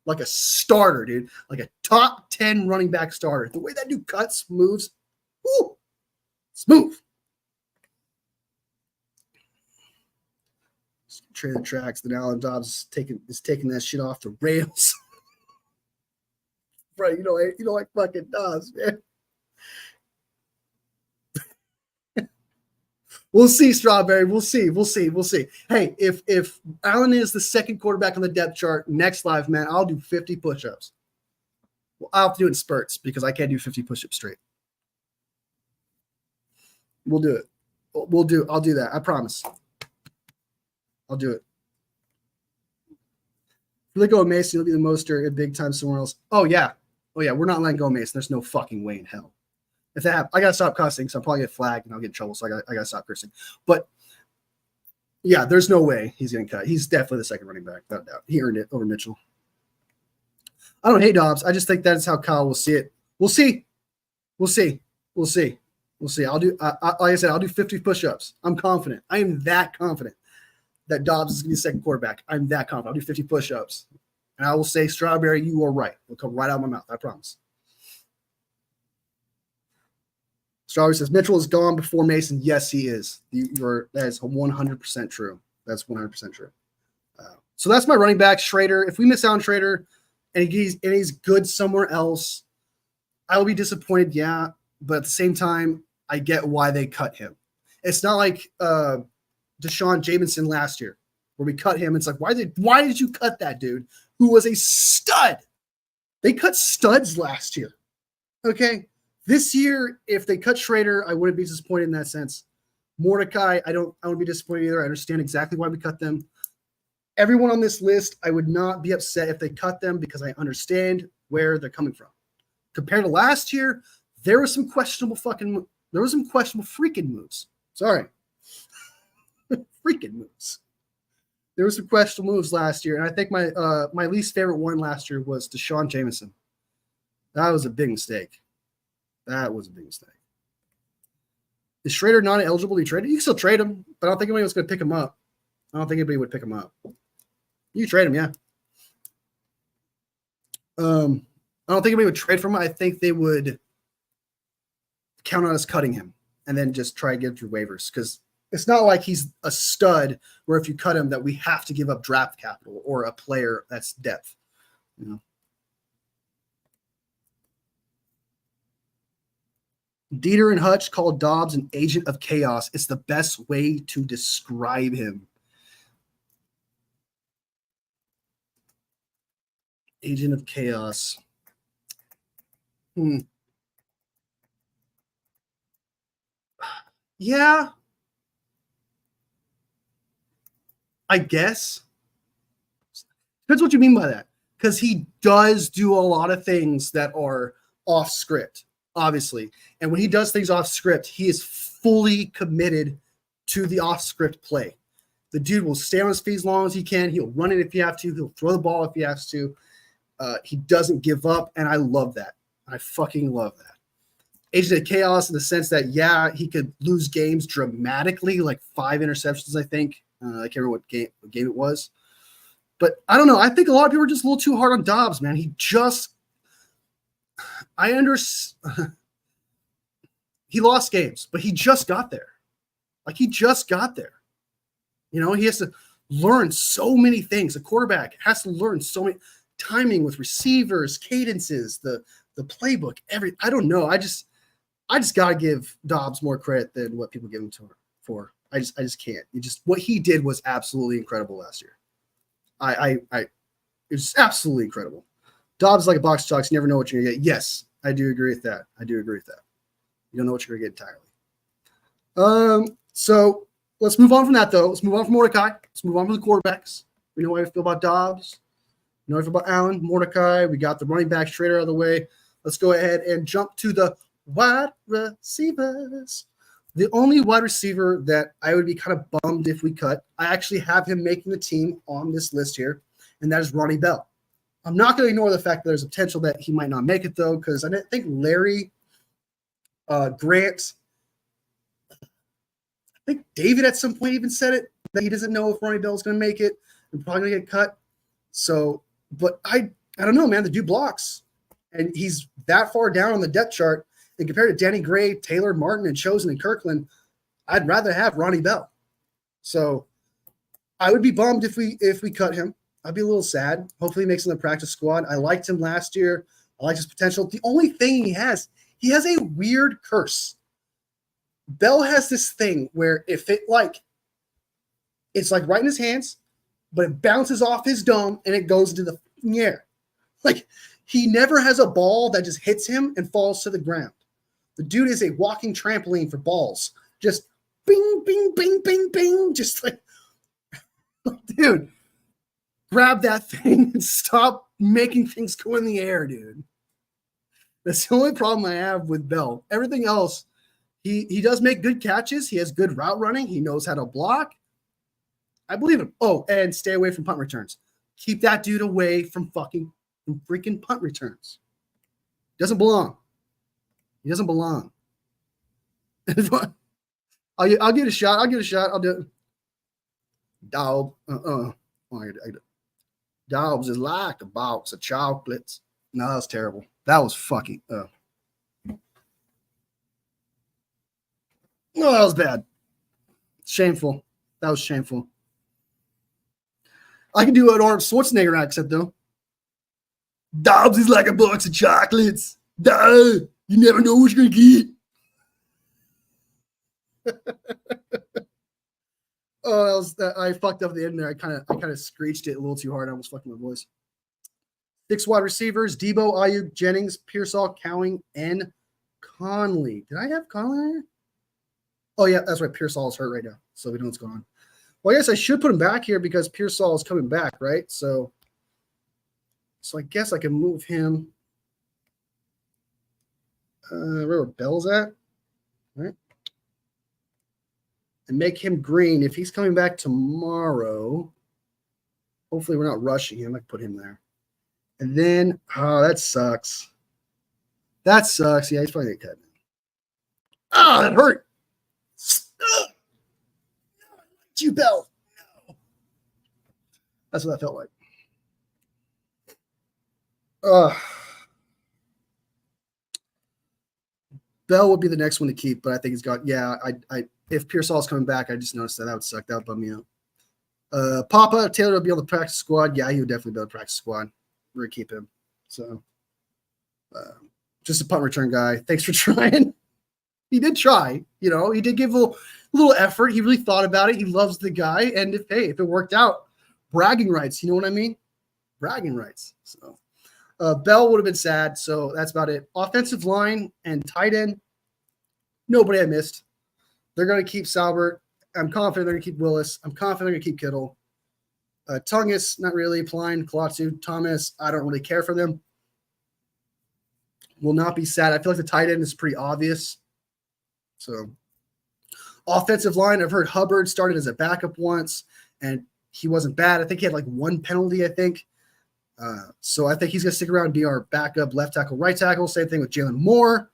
like a starter, dude. Like a top 10 running back starter. The way that dude cuts, moves, whoo, smooth. Trade the tracks. Then Alan Dobbs is taking that shit off the rails. Right, you know, like fucking Dobbs, man. We'll see, Strawberry. We'll see. Hey, if Allen is the second quarterback on the depth chart next live, man, I'll do 50 push-ups. Well, I'll have to do it in spurts because I can't do 50 push-ups straight. We'll do it. I'll do that. I promise. I'll do it. If you let go of Mason, you'll be the Mostert in big time somewhere else. Oh, yeah. We're not letting go of Mason. There's no fucking way in hell. If that happens, I gotta stop cussing, so I'll probably get flagged and I'll get in trouble. So I gotta stop cursing. But yeah, there's no way he's getting cut. He's definitely the second running back, without doubt. He earned it over Mitchell. I don't hate Dobbs. I just think that is how Kyle will see it. We'll see. I'll do. Like I said, I'll do 50 push-ups. I'm confident. I am that confident that Dobbs is gonna be the second quarterback. I'm that confident. I'll do 50 push-ups, and I will say, Strawberry, you are right. It'll come right out of my mouth. I promise. Strawberry says Mitchell is gone before Mason. Yes, he is. That is 100% true. That's 100% true. So that's my running back, Schrader. If we miss out on Schrader and he's good somewhere else, I will be disappointed. Yeah, but at the same time, I get why they cut him. It's not like Deshaun Jamison last year where we cut him. It's like, why did you cut that dude who was a stud? They cut studs last year. Okay. This year, if they cut Schrader, I wouldn't be disappointed in that sense. Mordecai, I wouldn't be disappointed either. I understand exactly why we cut them. Everyone on this list, I would not be upset if they cut them because I understand where they're coming from. Compared to last year, there was some questionable freaking moves. Sorry. Freaking moves. There were some questionable moves last year, and I think my least favorite one last year was Deshaun Jamison. That was a big mistake. Is Schrader not eligible to be traded? You can still trade him, but I don't think anybody was going to pick him up. I don't think anybody would pick him up. You trade him, yeah. I don't think anybody would trade for him. I think they would count on us cutting him and then just try to get through waivers because it's not like he's a stud where if you cut him that we have to give up draft capital or a player that's depth. You know. Dieter and Hutch called Dobbs an agent of chaos. It's the best way to describe him. Agent of chaos. Yeah. I guess. Depends what you mean by that. Because he does do a lot of things that are off script, obviously. And when he does things off script, he is fully committed to the off script play. The dude will stay on his feet as long as he can. He'll run it if you have to. He'll throw the ball if he has to. He doesn't give up, and I love that. I fucking love that. Agent of chaos in the sense that, yeah, he could lose games dramatically, like 5 interceptions, I think. I can't remember what game it was. But I don't know. I think a lot of people are just a little too hard on Dobbs, man. He lost games, but he just got there. He has to learn so many things. A quarterback has to learn so many timing with receivers, cadences, the playbook, I don't know. I just gotta give Dobbs more credit than what people give him for. I just can't. What he did was absolutely incredible last year. It was absolutely incredible. Dobbs is like a box of chocolates. You never know what you're gonna get. Yes, I do agree with that. You don't know what you're gonna get entirely. So let's move on from that though. Let's move on from Mordecai. Let's move on from the quarterbacks. We know how I feel about Dobbs. We know how I feel about Allen, Mordecai. We got the running back Schrader out of the way. Let's go ahead and jump to the wide receivers. The only wide receiver that I would be kind of bummed if we cut, I actually have him making the team on this list here, and that is Ronnie Bell. I'm not going to ignore the fact that there's a potential that he might not make it, though, because I think Larry, Grant, I think David at some point even said it, that he doesn't know if Ronnie Bell is going to make it and probably going to get cut. So, but I don't know, man. The dude blocks, and he's that far down on the depth chart. And compared to Danny Gray, Taylor, Martin, and Chosen and Kirkland, I'd rather have Ronnie Bell. So I would be bummed if we cut him. I'd be a little sad. Hopefully he makes it in the practice squad. I liked him last year. I liked his potential. The only thing he has a weird curse. Bell has this thing where it's like right in his hands, but it bounces off his dome and it goes into the air. Like he never has a ball that just hits him and falls to the ground. The dude is a walking trampoline for balls. Just bing, bing, bing, bing, bing. Just like, dude, grab that thing and stop making things go in the air, dude. That's the only problem I have with Bell. Everything else, he does make good catches. He has good route running. He knows how to block. I believe him. Oh, and stay away from punt returns. Keep that dude away from freaking punt returns. Doesn't belong. He doesn't belong. I'll get a shot. I'll do it. Dobbs. Dobbs is like a box of chocolates. No, that was terrible. That was fucking. Oh, that was bad. Shameful. That was shameful. I can do an Arnold Schwarzenegger accent, though. Dobbs is like a box of chocolates. Duh. You never know what you're going to get. Oh, I fucked up the end there. I kind of screeched it a little too hard. I almost fucked my voice. 6 wide receivers: Debo, Ayuk, Jennings, Pearsall, Cowing, and Conley. Did I have Conley on here? Oh, yeah, that's right. Pearsall is hurt right now, so we know what's going on. Well, I guess I should put him back here because Pearsall is coming back, right? So I guess I can move him. Where Bell's at, right? And make him green. If he's coming back tomorrow, hopefully we're not rushing him. I can put him there. And then, oh, that sucks. That sucks. Yeah, he's probably going to cut. Oh, that hurt. You, Bell. No. That's what that felt like. Bell would be the next one to keep, but I think he's got. Yeah, if Pearsall's coming back, I just noticed that would suck. That would bum me out. Papa Taylor will be on the practice squad. Yeah, he would definitely be on the practice squad. We're gonna keep him. So, just a punt return guy. Thanks for trying. He did try. He did give a little effort. He really thought about it. He loves the guy, and if it worked out, bragging rights. You know what I mean? Bragging rights. So. Bell would have been sad, so that's about it. Offensive line and tight end, nobody I missed. They're going to keep Salbert. I'm confident they're going to keep Willis. I'm confident they're going to keep Kittle. Tungus, not really. Pline, Kalatu, Thomas, I don't really care for them. Will not be sad. I feel like the tight end is pretty obvious. So, offensive line, I've heard Hubbard started as a backup once, and he wasn't bad. I think he had like 1 penalty, I think. So I think he's going to stick around and be our backup left tackle, right tackle. Same thing with Jalen Moore.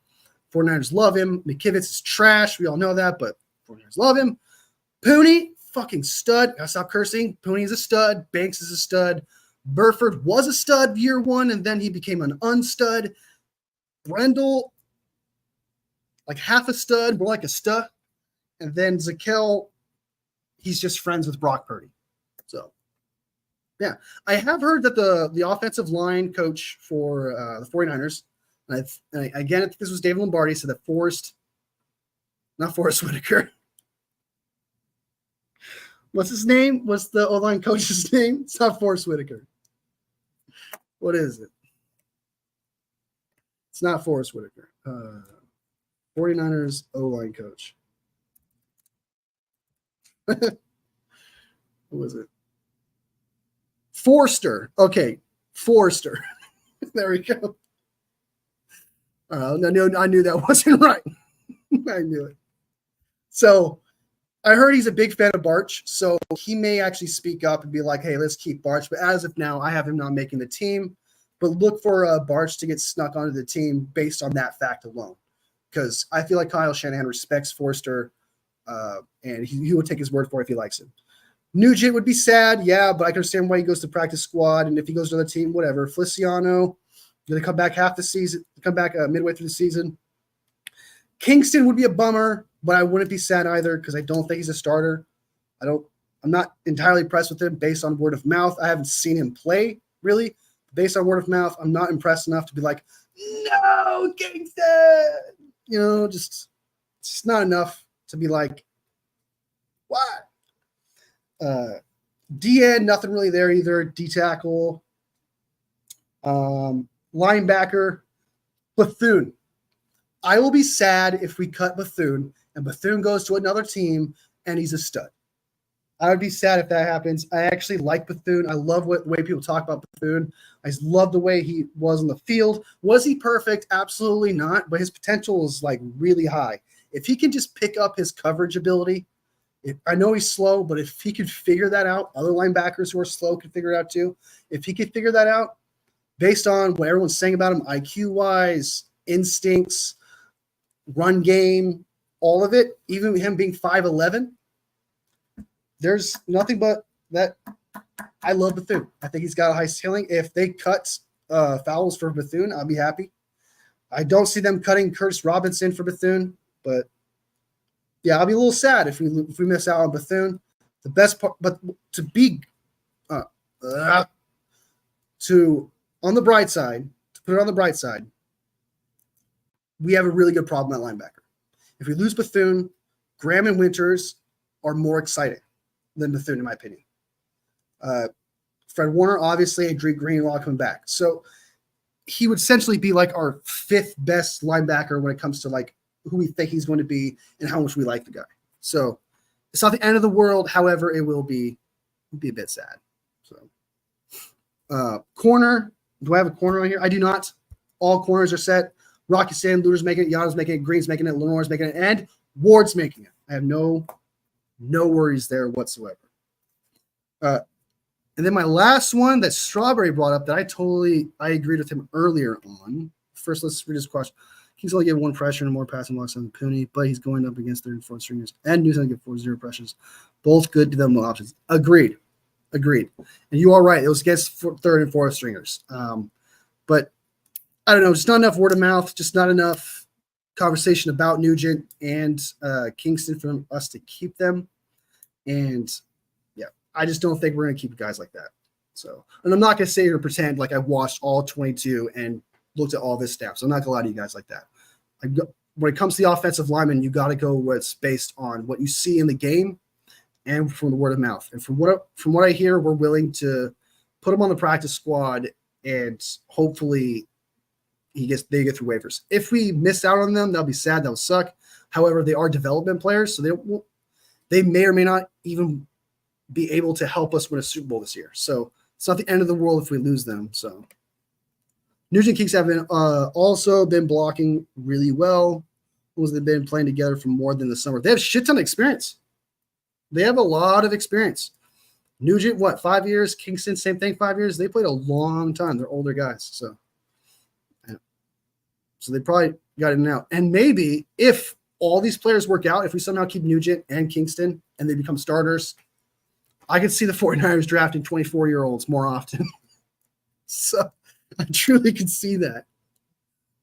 49ers love him. McKivitz is trash. We all know that, but 49ers love him. Pooney, fucking stud. Gotta stop cursing. Pooney is a stud. Banks is a stud. Burford was a stud year 1, and then he became an unstud. Brendel, like half a stud, more like a stud. And then Zakel, he's just friends with Brock Purdy. So. Yeah, I have heard that the offensive line coach for the 49ers, and again, I think this was David Lombardi, said that not Forrest Whitaker. What's his name? What's the O-line coach's name? It's not Forrest Whitaker. What is it? It's not Forrest Whitaker. 49ers O-line coach. What was it? Forster. Okay. Forster. There we go. I knew that wasn't right. I knew it. So I heard he's a big fan of Barch, so he may actually speak up and be like, hey, let's keep Barch. But as of now, I have him not making the team. But look for Barch to get snuck onto the team based on that fact alone. Because I feel like Kyle Shanahan respects Forster, and he will take his word for it if he likes him. Nugent would be sad, yeah, but I can understand why he goes to practice squad, and if he goes to another team, whatever. Feliciano, going to come back half the season, come back midway through the season. Kingston would be a bummer, but I wouldn't be sad either because I don't think he's a starter. I'm not entirely impressed with him based on word of mouth. I haven't seen him play, really. Based on word of mouth, I'm not impressed enough to be like, no, Kingston! Just it's just not enough to be like, what? DN, nothing really there either. D tackle, linebacker, Bethune. I will be sad if we cut Bethune and Bethune goes to another team and he's a stud. I would be sad if that happens. I actually like Bethune. I love the way people talk about Bethune. I love the way he was on the field. Was he perfect? Absolutely not. But his potential is like really high. If he can just pick up his coverage ability. I know he's slow, but if he could figure that out, other linebackers who are slow could figure it out too. If he could figure that out, based on what everyone's saying about him, IQ-wise, instincts, run game, all of it, even him being 5'11", there's nothing but that. I love Bethune. I think he's got a high ceiling. If they cut fouls for Bethune, I'll be happy. I don't see them cutting Curtis Robinson for Bethune, but yeah, I'll be a little sad if we miss out on Bethune. The best part, but to be on the bright side, to put it on the bright side, we have a really good problem at linebacker. If we lose Bethune, Graham and Winters are more exciting than Bethune, in my opinion. Fred Warner, obviously, and Drake Greenlaw coming back. So he would essentially be like our 5th best linebacker when it comes to like who we think he's going to be and how much we like the guy. So it's not the end of the world. However, it will be a bit sad. So corner. Do I have a corner on here? I do not. All corners are set. Rocky Sand, Luter's making it, Yada's making it, Green's making it, Lenore's making it, and Ward's making it. I have no worries there whatsoever. And then my last one that Strawberry brought up that I agreed with him earlier on. First, let's read his question. He's only given 1 pressure and more passing blocks than Pooney, but he's going up against 3rd and 4th stringers, and New's going to get 4-0 pressures. Both good developmental options. Agreed. And you are right. It was against 3rd and 4th stringers. But I don't know, just not enough word of mouth, just not enough conversation about Nugent and Kingston for us to keep them. And yeah, I just don't think we're going to keep guys like that. So, and I'm not going to sit here and pretend like I watched all 22 and looked at all this staff. So I'm not going to lie to you guys like that. When it comes to the offensive lineman, you got to go what's based on what you see in the game and from the word of mouth. And from what I hear, we're willing to put him on the practice squad and hopefully they get through waivers. If we miss out on them, that'll be sad. That'll suck. However, they are development players, so they may or may not even be able to help us win a Super Bowl this year. So it's not the end of the world if we lose them. So Nugent Kings have also been blocking really well. They've been playing together for more than the summer. They have a shit ton of experience. They have a lot of experience. Nugent, 5 years? Kingston, same thing, 5 years. They played a long time. They're older guys. So they probably got in and out. And maybe if all these players work out, if we somehow keep Nugent and Kingston and they become starters, I could see the 49ers drafting 24-year-olds more often. So I truly could see that.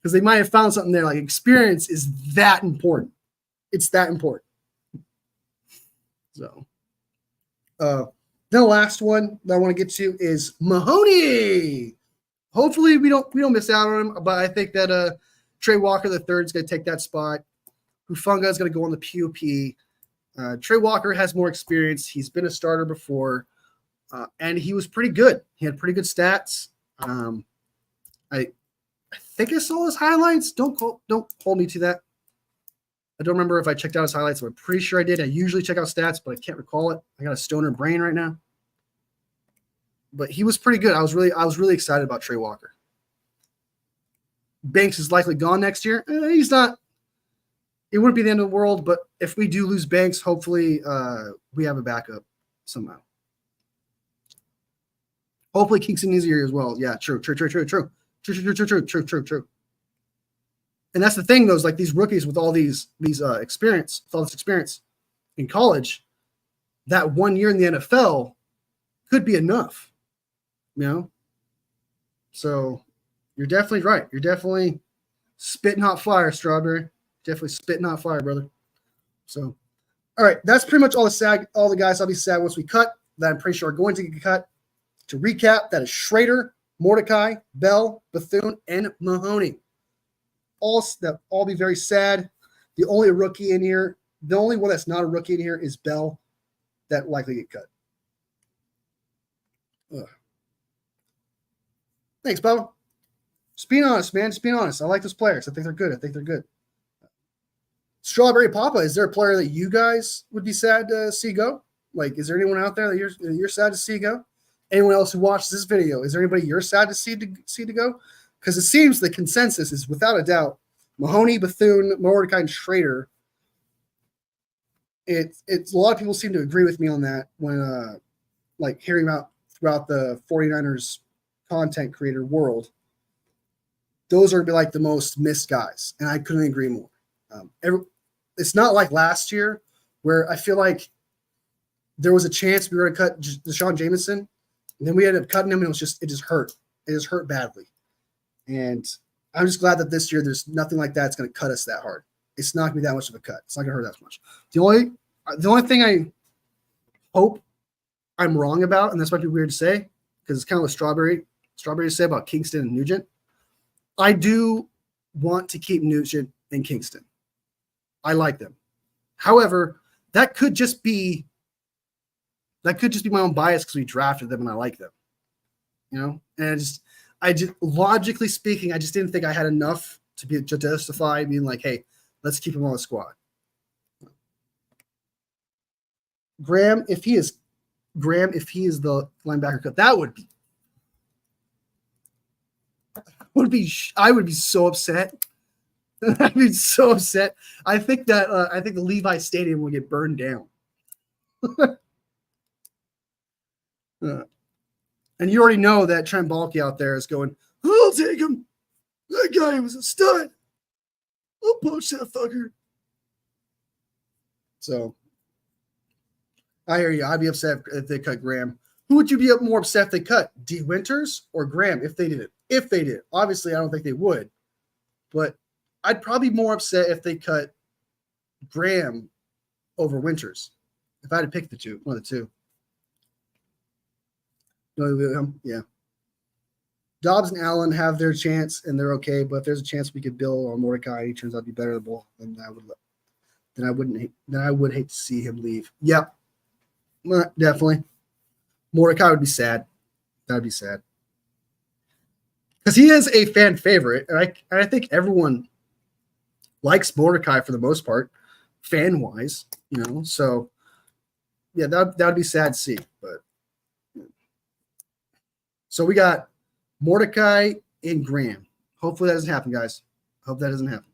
Because they might have found something there. Like experience is that important. It's that important. So then the last one that I want to get to is Mahoney. Hopefully we don't miss out on him, but I think that Trey Walker III is going to take that spot. Hufunga is going to go on the POP. Trey Walker has more experience. He's been a starter before, and he was pretty good. He had pretty good stats. I think I saw his highlights. Don't hold me to that. I don't remember if I checked out his highlights, but I'm pretty sure I did. I usually check out stats, but I can't recall it. I got a stoner brain right now. But he was pretty good. I was really excited about Trey Walker. Banks is likely gone next year. He's not. It wouldn't be the end of the world, but if we do lose Banks, hopefully we have a backup somehow. Hopefully Kingston is here as well. Yeah, true. And that's the thing, though, is like these rookies with all these experience, with all this experience in college, that 1 year in the NFL could be enough, you know? So you're definitely right. You're definitely spitting hot fire, Strawberry. Definitely spitting hot fire, brother. So, all right, that's pretty much all the guys I'll be sad once we cut that I'm pretty sure are going to get cut. To recap, that is Schrader, Mordecai, Bell, Bethune, and Mahoney. All be very sad. The only rookie in here, the only one that's not a rookie in here is Bell. That will likely get cut. Ugh. Thanks, Bubba. Just being honest, man. Just being honest. I like those players. I think they're good. Strawberry Papa, is there a player that you guys would be sad to see go? Like, is there anyone out there that you're sad to see go? Anyone else who watched this video, is there anybody you're sad to see to go? Because it seems the consensus is without a doubt Mahoney, Bethune, Mordecai, and Schrader. It's a lot of people seem to agree with me on that when like hearing about throughout the 49ers content creator world. Those are like the most missed guys, and I couldn't agree more. It's not like last year where I feel like there was a chance we were going to cut Deshaun Jameson, and then we ended up cutting him, and it just hurt. It just hurt badly. And I'm just glad that this year there's nothing like that's going to cut us that hard. It's not gonna be that much of a cut. It's not gonna hurt that much. The only thing I hope I'm wrong about, and this might be weird to say, because it's kind of what Strawberry to say about Kingston and Nugent. I do want to keep Nugent and Kingston. I like them. However, that could just be my own bias because we drafted them and I like them. You know, and I just logically speaking, I just didn't think I had enough to justify being like, hey, let's keep him on the squad. Graham, if he is the linebacker cut, I would be so upset. I'd be so upset. I think the Levi Stadium will get burned down. And you already know that Trent Baalke out there is going, I'll take him. That guy was a stud. I'll poach that fucker. So I hear you. I'd be upset if they cut Graham. Who would you be more upset if they cut? D. Winters or Graham if they did it? If they did. Obviously, I don't think they would. But I'd probably be more upset if they cut Graham over Winters. If I had to pick the two, one of the two. Yeah. Dobbs and Allen have their chance, and they're okay. But if there's a chance we could Bill or Mordecai, he turns out to be better than both, then I would hate to see him leave. Yep. Definitely. Mordecai would be sad. That would be sad. Because he is a fan favorite, and I think everyone likes Mordecai for the most part, fan-wise, you know. So, yeah, that would be sad to see. But so we got Mordecai and Graham. Hopefully that doesn't happen, guys. Hope that doesn't happen.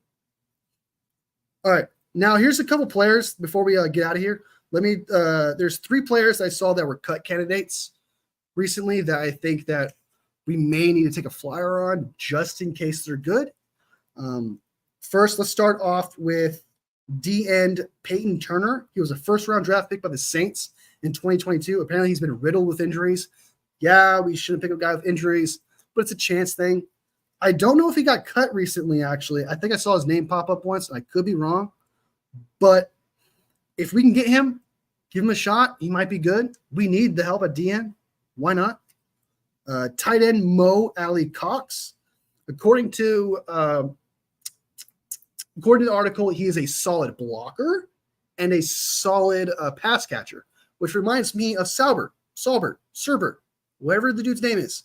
All right. Now, here's a couple players before we get out of here. There's 3 players I saw that were cut candidates recently that I think that we may need to take a flyer on just in case they're good. First, let's start off with D-end Peyton Turner. He was a first-round draft pick by the Saints in 2022. Apparently, he's been riddled with injuries. Yeah, we shouldn't pick a guy with injuries, but it's a chance thing. I don't know if he got cut recently, actually. I think I saw his name pop up once, and I could be wrong. But if we can get him, give him a shot, he might be good. We need the help at DN. Why not? Tight end Mo Ali Cox. According to the article, he is a solid blocker and a solid pass catcher, which reminds me of Salbert, whatever the dude's name is.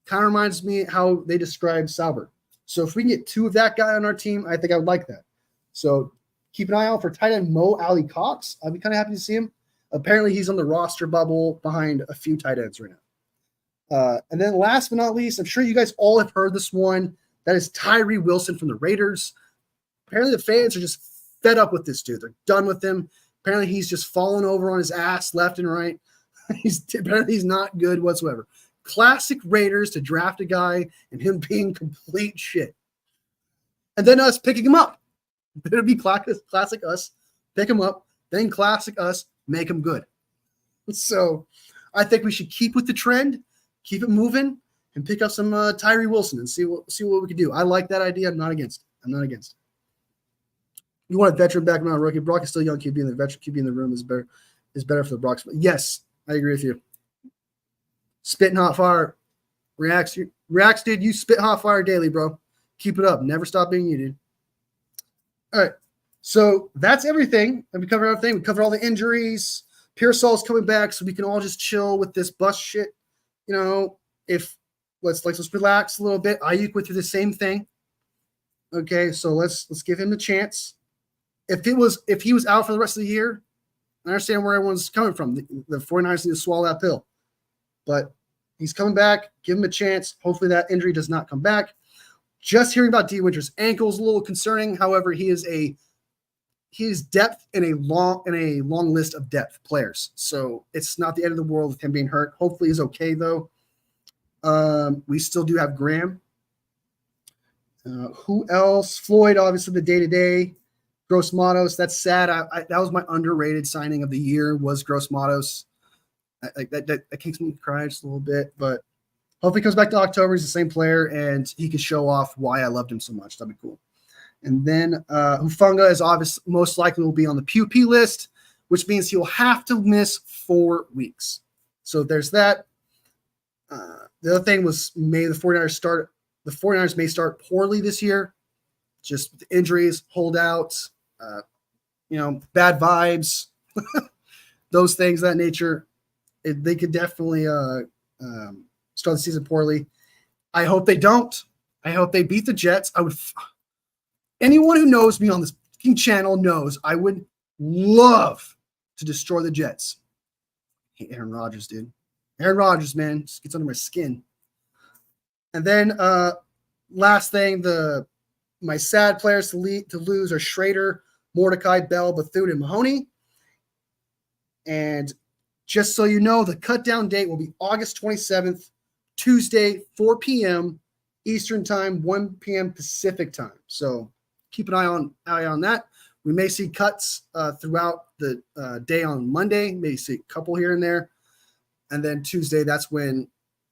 Kind of reminds me how they describe Salbert. So if we can get 2 of that guy on our team, I think I would like that. So keep an eye out for tight end Mo Ali Cox. I'd be kind of happy to see him. Apparently, he's on the roster bubble behind a few tight ends right now. And then last but not least, I'm sure you guys all have heard this one. That is Tyree Wilson from the Raiders. Apparently, the fans are just fed up with this dude. They're done with him. Apparently, he's just falling over on his ass left and right. Apparently, he's not good whatsoever. Classic Raiders to draft a guy and him being complete shit. And then us picking him up. It'll be classic us, pick him up, then classic us, make him good. So I think we should keep with the trend, keep it moving, and pick up some Tyree Wilson and see what we can do. I like that idea. I'm not against it. You want a veteran back, not a rookie. Brock is still young QB, and the veteran QB in the room is better for the Broncos. Yes, I agree with you. Spitting hot fire. Reacts, dude. You spit hot fire daily, bro. Keep it up. Never stop being you, dude. All right. So that's everything. And we covered everything. We covered all the injuries. Pearsall's coming back, so we can all just chill with this bust shit. You know, let's relax a little bit. Ayuk went through the same thing. Okay, so let's give him a chance. If he was out for the rest of the year, I understand where everyone's coming from. The 49ers need to swallow that pill. But he's coming back. Give him a chance. Hopefully that injury does not come back. Just hearing about D. Winters' ankle is a little concerning. However, he is depth in a long list of depth players. So it's not the end of the world with him being hurt. Hopefully he's okay though. We still do have Graham. Who else? Floyd, obviously the day-to-day. Gross Matos, that's sad. That was my underrated signing of the year was Gross Matos. That makes me cry just a little bit, but hopefully he comes back to October. He's the same player, and he can show off why I loved him so much. That'd be cool. And then Hufunga is obviously most likely will be on the PUP list, which means he'll have to miss 4 weeks. So there's that. The other thing was the 49ers may start poorly this year, just with injuries, holdouts, bad vibes, those things of that nature. They could definitely start the season poorly. I hope they don't. I hope they beat the Jets. Anyone who knows me on this channel knows I would love to destroy the Jets. I hate Aaron Rodgers, dude. Aaron Rodgers, man, just gets under my skin. And then last thing, my sad players to lose are Schrader, Mordecai, Bell, Bethune, and Mahoney. And just so you know, the cut down date will be August 27th, Tuesday, 4 p.m. Eastern time, 1 p.m. Pacific time. So keep an eye on that. We may see cuts throughout the day on Monday, maybe see a couple here and there. And then Tuesday, that's when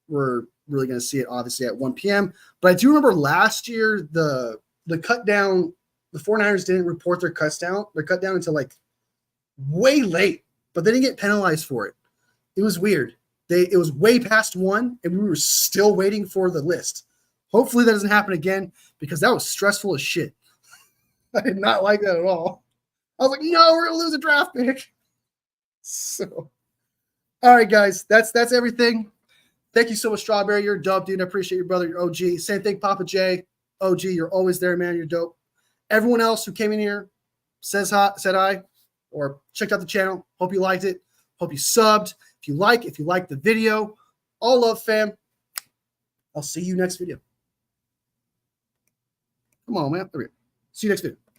we're really going to see it, obviously, at 1 p.m. But I do remember last year, the cut down, the 49ers didn't report their cut down until like way late, but they didn't get penalized for it. It was weird. It was way past 1, and we were still waiting for the list. Hopefully that doesn't happen again, because that was stressful as shit. I did not like that at all. I was like, no, we're going to lose a draft pick. So, all right, guys, that's everything. Thank you so much, Strawberry. You're a dope, dude. I appreciate your brother, your OG. Same thing, Papa J. OG, you're always there, man. You're dope. Everyone else who came in here said hi, or checked out the channel. Hope you liked it. Hope you subbed. If you like the video, all love, fam. I'll see you next video. Come on, man. See you next video.